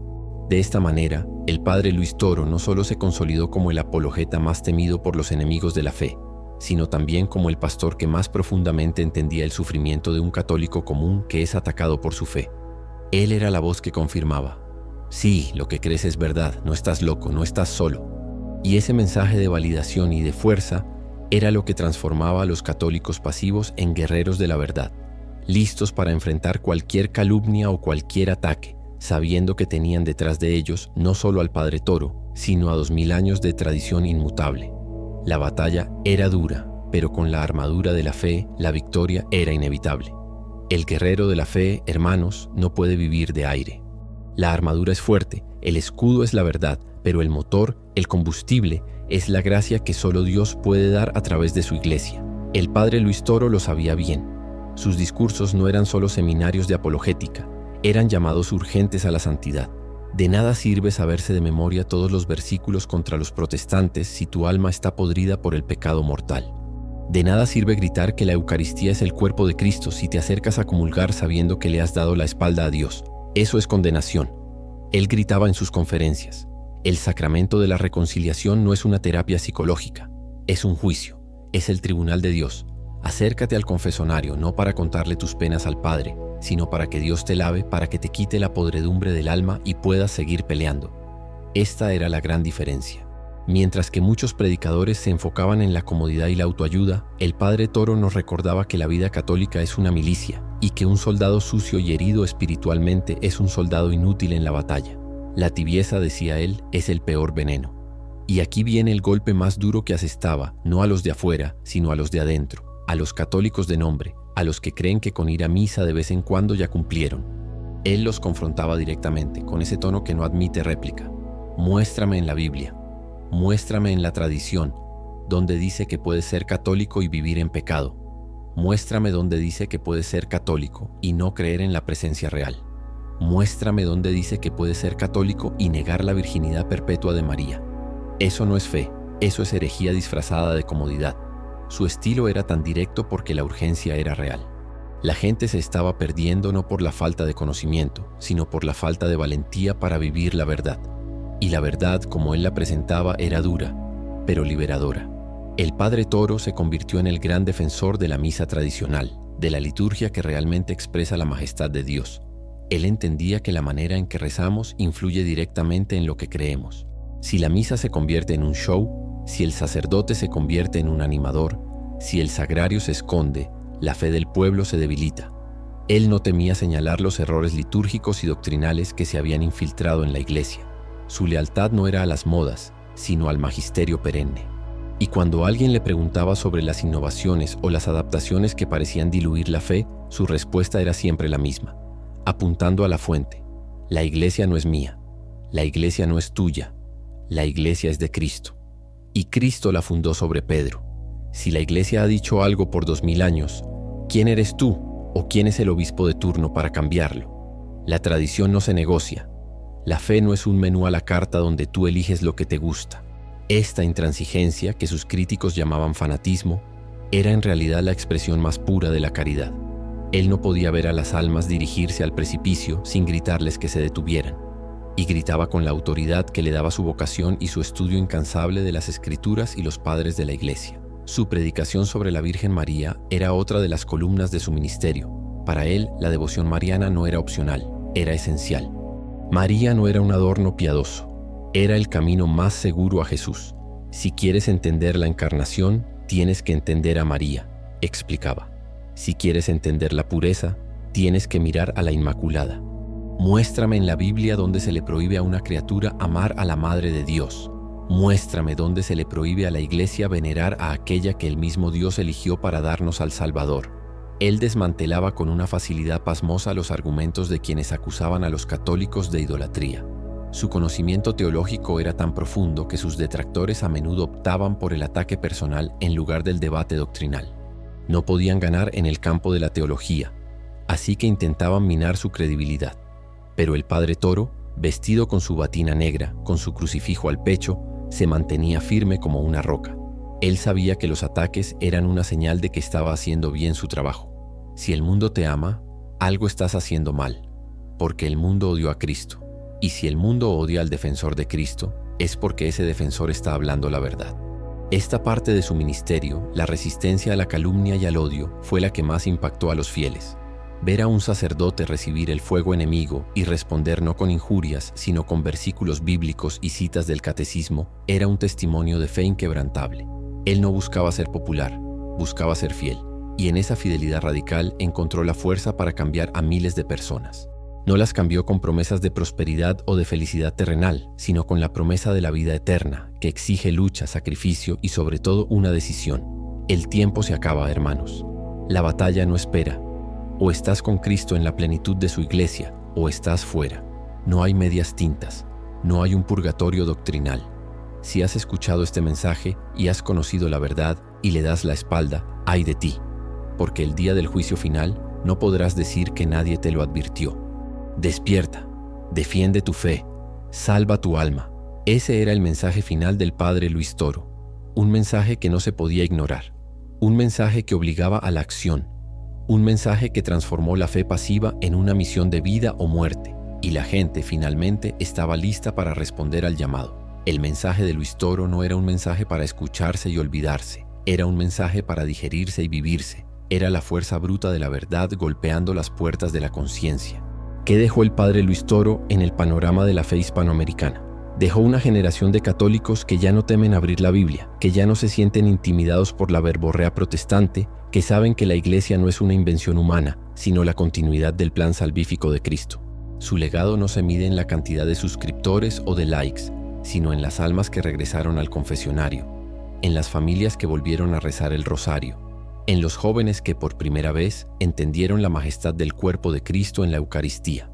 S1: De esta manera, el padre Luis Toro no solo se consolidó como el apologeta más temido por los enemigos de la fe, sino también como el pastor que más profundamente entendía el sufrimiento de un católico común que es atacado por su fe. Él era la voz que confirmaba, sí, lo que crees es verdad, no estás loco, no estás solo. Y ese mensaje de validación y de fuerza era lo que transformaba a los católicos pasivos en guerreros de la verdad, listos para enfrentar cualquier calumnia o cualquier ataque, sabiendo que tenían detrás de ellos no solo al padre Toro, sino a 2000 años de tradición inmutable. La batalla era dura, pero con la armadura de la fe, la victoria era inevitable. El guerrero de la fe, hermanos, no puede vivir de aire. La armadura es fuerte, el escudo es la verdad, pero el motor, el combustible, es la gracia que solo Dios puede dar a través de su iglesia. El padre Luis Toro lo sabía bien. Sus discursos no eran solo seminarios de apologética, eran llamados urgentes a la santidad. De nada sirve saberse de memoria todos los versículos contra los protestantes si tu alma está podrida por el pecado mortal. De nada sirve gritar que la Eucaristía es el cuerpo de Cristo si te acercas a comulgar sabiendo que le has dado la espalda a Dios. Eso es condenación. Él gritaba en sus conferencias, el sacramento de la reconciliación no es una terapia psicológica, es un juicio, es el tribunal de Dios. Acércate al confesonario no para contarle tus penas al Padre, sino para que Dios te lave, para que te quite la podredumbre del alma y puedas seguir peleando. Esta era la gran diferencia. Mientras que muchos predicadores se enfocaban en la comodidad y la autoayuda, el padre Toro nos recordaba que la vida católica es una milicia y que un soldado sucio y herido espiritualmente es un soldado inútil en la batalla. La tibieza, decía él, es el peor veneno. Y aquí viene el golpe más duro que asestaba, no a los de afuera, sino a los de adentro, a los católicos de nombre, a los que creen que con ir a misa de vez en cuando ya cumplieron. Él los confrontaba directamente, con ese tono que no admite réplica. Muéstrame en la Biblia, muéstrame en la tradición, donde dice que puedes ser católico y vivir en pecado. Muéstrame donde dice que puedes ser católico y no creer en la presencia real. Muéstrame donde dice que puedes ser católico y negar la virginidad perpetua de María. Eso no es fe, eso es herejía disfrazada de comodidad. Su estilo era tan directo porque la urgencia era real. La gente se estaba perdiendo no por la falta de conocimiento, sino por la falta de valentía para vivir la verdad. Y la verdad, como él la presentaba, era dura, pero liberadora. El padre Toro se convirtió en el gran defensor de la misa tradicional, de la liturgia que realmente expresa la majestad de Dios. Él entendía que la manera en que rezamos influye directamente en lo que creemos. Si la misa se convierte en un show, si el sacerdote se convierte en un animador, si el sagrario se esconde, la fe del pueblo se debilita. Él no temía señalar los errores litúrgicos y doctrinales que se habían infiltrado en la iglesia. Su lealtad no era a las modas, sino al magisterio perenne. Y cuando alguien le preguntaba sobre las innovaciones o las adaptaciones que parecían diluir la fe, su respuesta era siempre la misma, apuntando a la fuente. La iglesia no es mía, la iglesia no es tuya, la iglesia es de Cristo. Y Cristo la fundó sobre Pedro. Si la iglesia ha dicho algo por 2000 años, ¿quién eres tú o quién es el obispo de turno para cambiarlo? La tradición no se negocia. La fe no es un menú a la carta donde tú eliges lo que te gusta. Esta intransigencia, que sus críticos llamaban fanatismo, era en realidad la expresión más pura de la caridad. Él no podía ver a las almas dirigirse al precipicio sin gritarles que se detuvieran, y gritaba con la autoridad que le daba su vocación y su estudio incansable de las Escrituras y los padres de la Iglesia. Su predicación sobre la Virgen María era otra de las columnas de su ministerio. Para él, la devoción mariana no era opcional, era esencial. María no era un adorno piadoso, era el camino más seguro a Jesús. Si quieres entender la encarnación, tienes que entender a María, explicaba. Si quieres entender la pureza, tienes que mirar a la Inmaculada. Muéstrame en la Biblia dónde se le prohíbe a una criatura amar a la Madre de Dios. Muéstrame dónde se le prohíbe a la Iglesia venerar a aquella que el mismo Dios eligió para darnos al Salvador. Él desmantelaba con una facilidad pasmosa los argumentos de quienes acusaban a los católicos de idolatría. Su conocimiento teológico era tan profundo que sus detractores a menudo optaban por el ataque personal en lugar del debate doctrinal. No podían ganar en el campo de la teología, así que intentaban minar su credibilidad. Pero el padre Toro, vestido con su batina negra, con su crucifijo al pecho, se mantenía firme como una roca. Él sabía que los ataques eran una señal de que estaba haciendo bien su trabajo. Si el mundo te ama, algo estás haciendo mal, porque el mundo odió a Cristo. Y si el mundo odia al defensor de Cristo, es porque ese defensor está hablando la verdad. Esta parte de su ministerio, la resistencia a la calumnia y al odio, fue la que más impactó a los fieles. Ver a un sacerdote recibir el fuego enemigo y responder no con injurias, sino con versículos bíblicos y citas del catecismo, era un testimonio de fe inquebrantable. Él no buscaba ser popular, buscaba ser fiel, y en esa fidelidad radical encontró la fuerza para cambiar a miles de personas. No las cambió con promesas de prosperidad o de felicidad terrenal, sino con la promesa de la vida eterna, que exige lucha, sacrificio y sobre todo una decisión. El tiempo se acaba, hermanos. La batalla no espera. O estás con Cristo en la plenitud de su iglesia, o estás fuera. No hay medias tintas, no hay un purgatorio doctrinal. Si has escuchado este mensaje y has conocido la verdad y le das la espalda, ay de ti, porque el día del juicio final no podrás decir que nadie te lo advirtió. Despierta, defiende tu fe, salva tu alma. Ese era el mensaje final del padre Luis Toro, un mensaje que no se podía ignorar, un mensaje que obligaba a la acción, un mensaje que transformó la fe pasiva en una misión de vida o muerte, y la gente finalmente estaba lista para responder al llamado. El mensaje de Luis Toro no era un mensaje para escucharse y olvidarse, era un mensaje para digerirse y vivirse, era la fuerza bruta de la verdad golpeando las puertas de la conciencia. ¿Qué dejó el padre Luis Toro en el panorama de la fe hispanoamericana? Dejó una generación de católicos que ya no temen abrir la Biblia, que ya no se sienten intimidados por la verborrea protestante, que saben que la iglesia no es una invención humana, sino la continuidad del plan salvífico de Cristo. Su legado no se mide en la cantidad de suscriptores o de likes, sino en las almas que regresaron al confesionario, en las familias que volvieron a rezar el rosario, en los jóvenes que por primera vez entendieron la majestad del cuerpo de Cristo en la Eucaristía.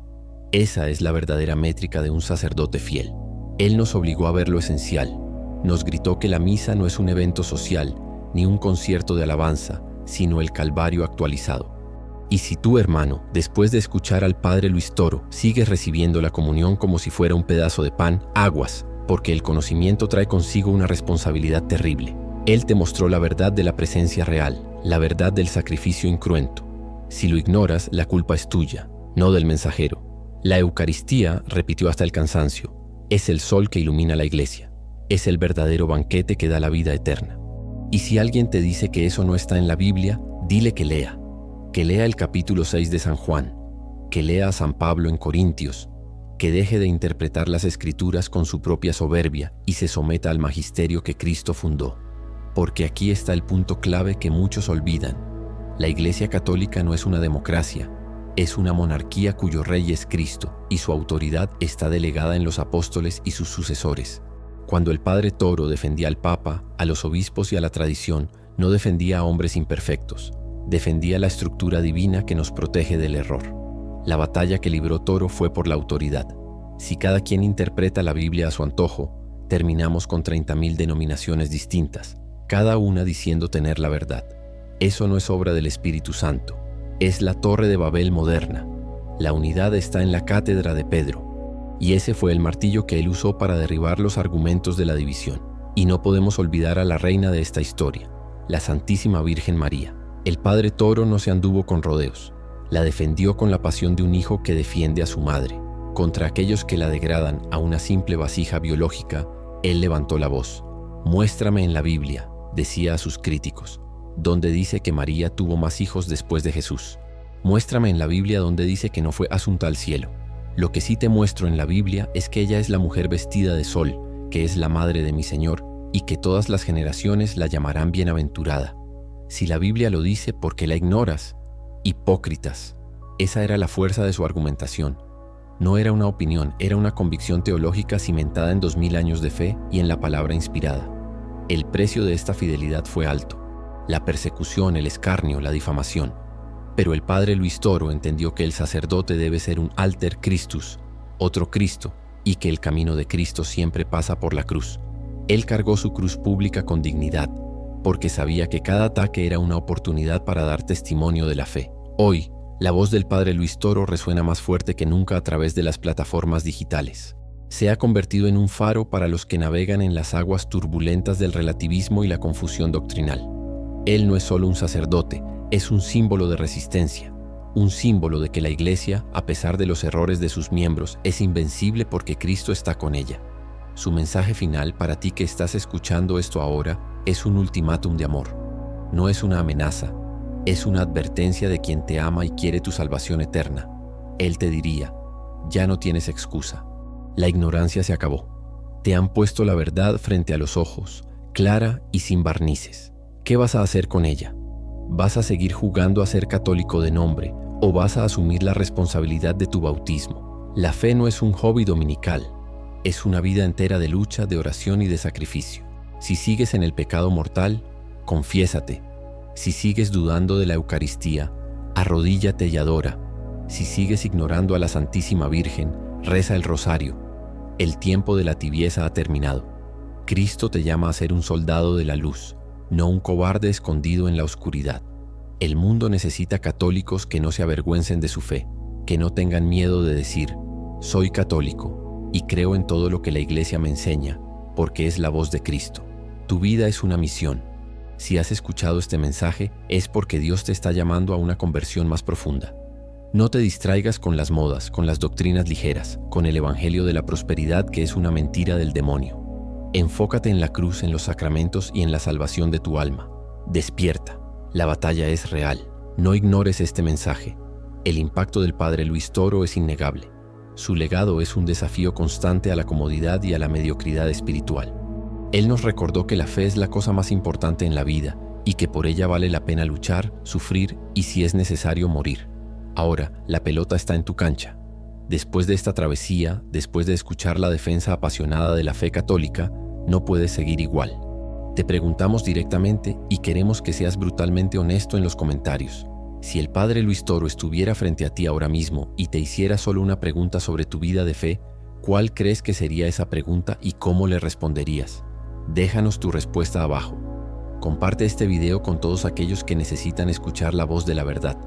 S1: Esa es la verdadera métrica de un sacerdote fiel. Él nos obligó a ver lo esencial. Nos gritó que la misa no es un evento social, ni un concierto de alabanza, sino el Calvario actualizado. Y si tú, hermano, después de escuchar al padre Luis Toro, sigues recibiendo la comunión como si fuera un pedazo de pan, aguas, porque el conocimiento trae consigo una responsabilidad terrible. Él te mostró la verdad de la presencia real, la verdad del sacrificio incruento. Si lo ignoras, la culpa es tuya, no del mensajero. La Eucaristía, repitió hasta el cansancio, es el sol que ilumina la iglesia, es el verdadero banquete que da la vida eterna. Y si alguien te dice que eso no está en la Biblia, dile que lea el capítulo 6 de San Juan, que lea a San Pablo en Corintios, que deje de interpretar las Escrituras con su propia soberbia y se someta al magisterio que Cristo fundó. Porque aquí está el punto clave que muchos olvidan. La Iglesia Católica no es una democracia, es una monarquía cuyo rey es Cristo y su autoridad está delegada en los apóstoles y sus sucesores. Cuando el Padre Toro defendía al Papa, a los obispos y a la tradición, no defendía a hombres imperfectos, defendía la estructura divina que nos protege del error. La batalla que libró Toro fue por la autoridad. Si cada quien interpreta la Biblia a su antojo, terminamos con 30.000 denominaciones distintas, cada una diciendo tener la verdad. Eso no es obra del Espíritu Santo, es la Torre de Babel moderna. La unidad está en la cátedra de Pedro, y ese fue el martillo que él usó para derribar los argumentos de la división. Y no podemos olvidar a la reina de esta historia, la Santísima Virgen María. El Padre Toro no se anduvo con rodeos, la defendió con la pasión de un hijo que defiende a su madre. Contra aquellos que la degradan a una simple vasija biológica, él levantó la voz. Muéstrame en la Biblia, decía a sus críticos, donde dice que María tuvo más hijos después de Jesús. Muéstrame en la Biblia donde dice que no fue asunta al cielo. Lo que sí te muestro en la Biblia es que ella es la mujer vestida de sol, que es la madre de mi Señor, y que todas las generaciones la llamarán bienaventurada. Si la Biblia lo dice, ¿por qué la ignoras? Hipócritas. Esa era la fuerza de su argumentación. No era una opinión, era una convicción teológica cimentada en 2000 años de fe y en la palabra inspirada. El precio de esta fidelidad fue alto. La persecución, el escarnio, la difamación. Pero el padre Luis Toro entendió que el sacerdote debe ser un alter Christus, otro Cristo, y que el camino de Cristo siempre pasa por la cruz. Él cargó su cruz pública con dignidad, porque sabía que cada ataque era una oportunidad para dar testimonio de la fe. Hoy, la voz del padre Luis Toro resuena más fuerte que nunca a través de las plataformas digitales. Se ha convertido en un faro para los que navegan en las aguas turbulentas del relativismo y la confusión doctrinal. Él no es solo un sacerdote, es un símbolo de resistencia, un símbolo de que la Iglesia, a pesar de los errores de sus miembros, es invencible porque Cristo está con ella. Su mensaje final para ti que estás escuchando esto ahora es un ultimátum de amor. No es una amenaza, es una advertencia de quien te ama y quiere tu salvación eterna. Él te diría, ya no tienes excusa. La ignorancia se acabó. Te han puesto la verdad frente a los ojos, clara y sin barnices. ¿Qué vas a hacer con ella? ¿Vas a seguir jugando a ser católico de nombre o vas a asumir la responsabilidad de tu bautismo? La fe no es un hobby dominical, es una vida entera de lucha, de oración y de sacrificio. Si sigues en el pecado mortal, confiésate. Si sigues dudando de la Eucaristía, arrodíllate y adora. Si sigues ignorando a la Santísima Virgen, reza el rosario. El tiempo de la tibieza ha terminado. Cristo te llama a ser un soldado de la luz, no un cobarde escondido en la oscuridad. El mundo necesita católicos que no se avergüencen de su fe, que no tengan miedo de decir, soy católico y creo en todo lo que la Iglesia me enseña, porque es la voz de Cristo. Tu vida es una misión. Si has escuchado este mensaje, es porque Dios te está llamando a una conversión más profunda. No te distraigas con las modas, con las doctrinas ligeras, con el evangelio de la prosperidad que es una mentira del demonio. Enfócate en la cruz, en los sacramentos y en la salvación de tu alma. Despierta. La batalla es real. No ignores este mensaje. El impacto del padre Luis Toro es innegable. Su legado es un desafío constante a la comodidad y a la mediocridad espiritual. Él nos recordó que la fe es la cosa más importante en la vida y que por ella vale la pena luchar, sufrir y, si es necesario, morir. Ahora, la pelota está en tu cancha. Después de esta travesía, después de escuchar la defensa apasionada de la fe católica, no puedes seguir igual. Te preguntamos directamente y queremos que seas brutalmente honesto en los comentarios. Si el padre Luis Toro estuviera frente a ti ahora mismo y te hiciera solo una pregunta sobre tu vida de fe, ¿cuál crees que sería esa pregunta y cómo le responderías? Déjanos tu respuesta abajo. Comparte este video con todos aquellos que necesitan escuchar la voz de la verdad.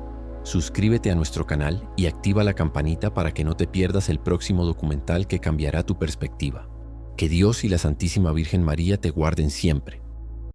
S1: Suscríbete a nuestro canal y activa la campanita para que no te pierdas el próximo documental que cambiará tu perspectiva. Que Dios y la Santísima Virgen María te guarden siempre.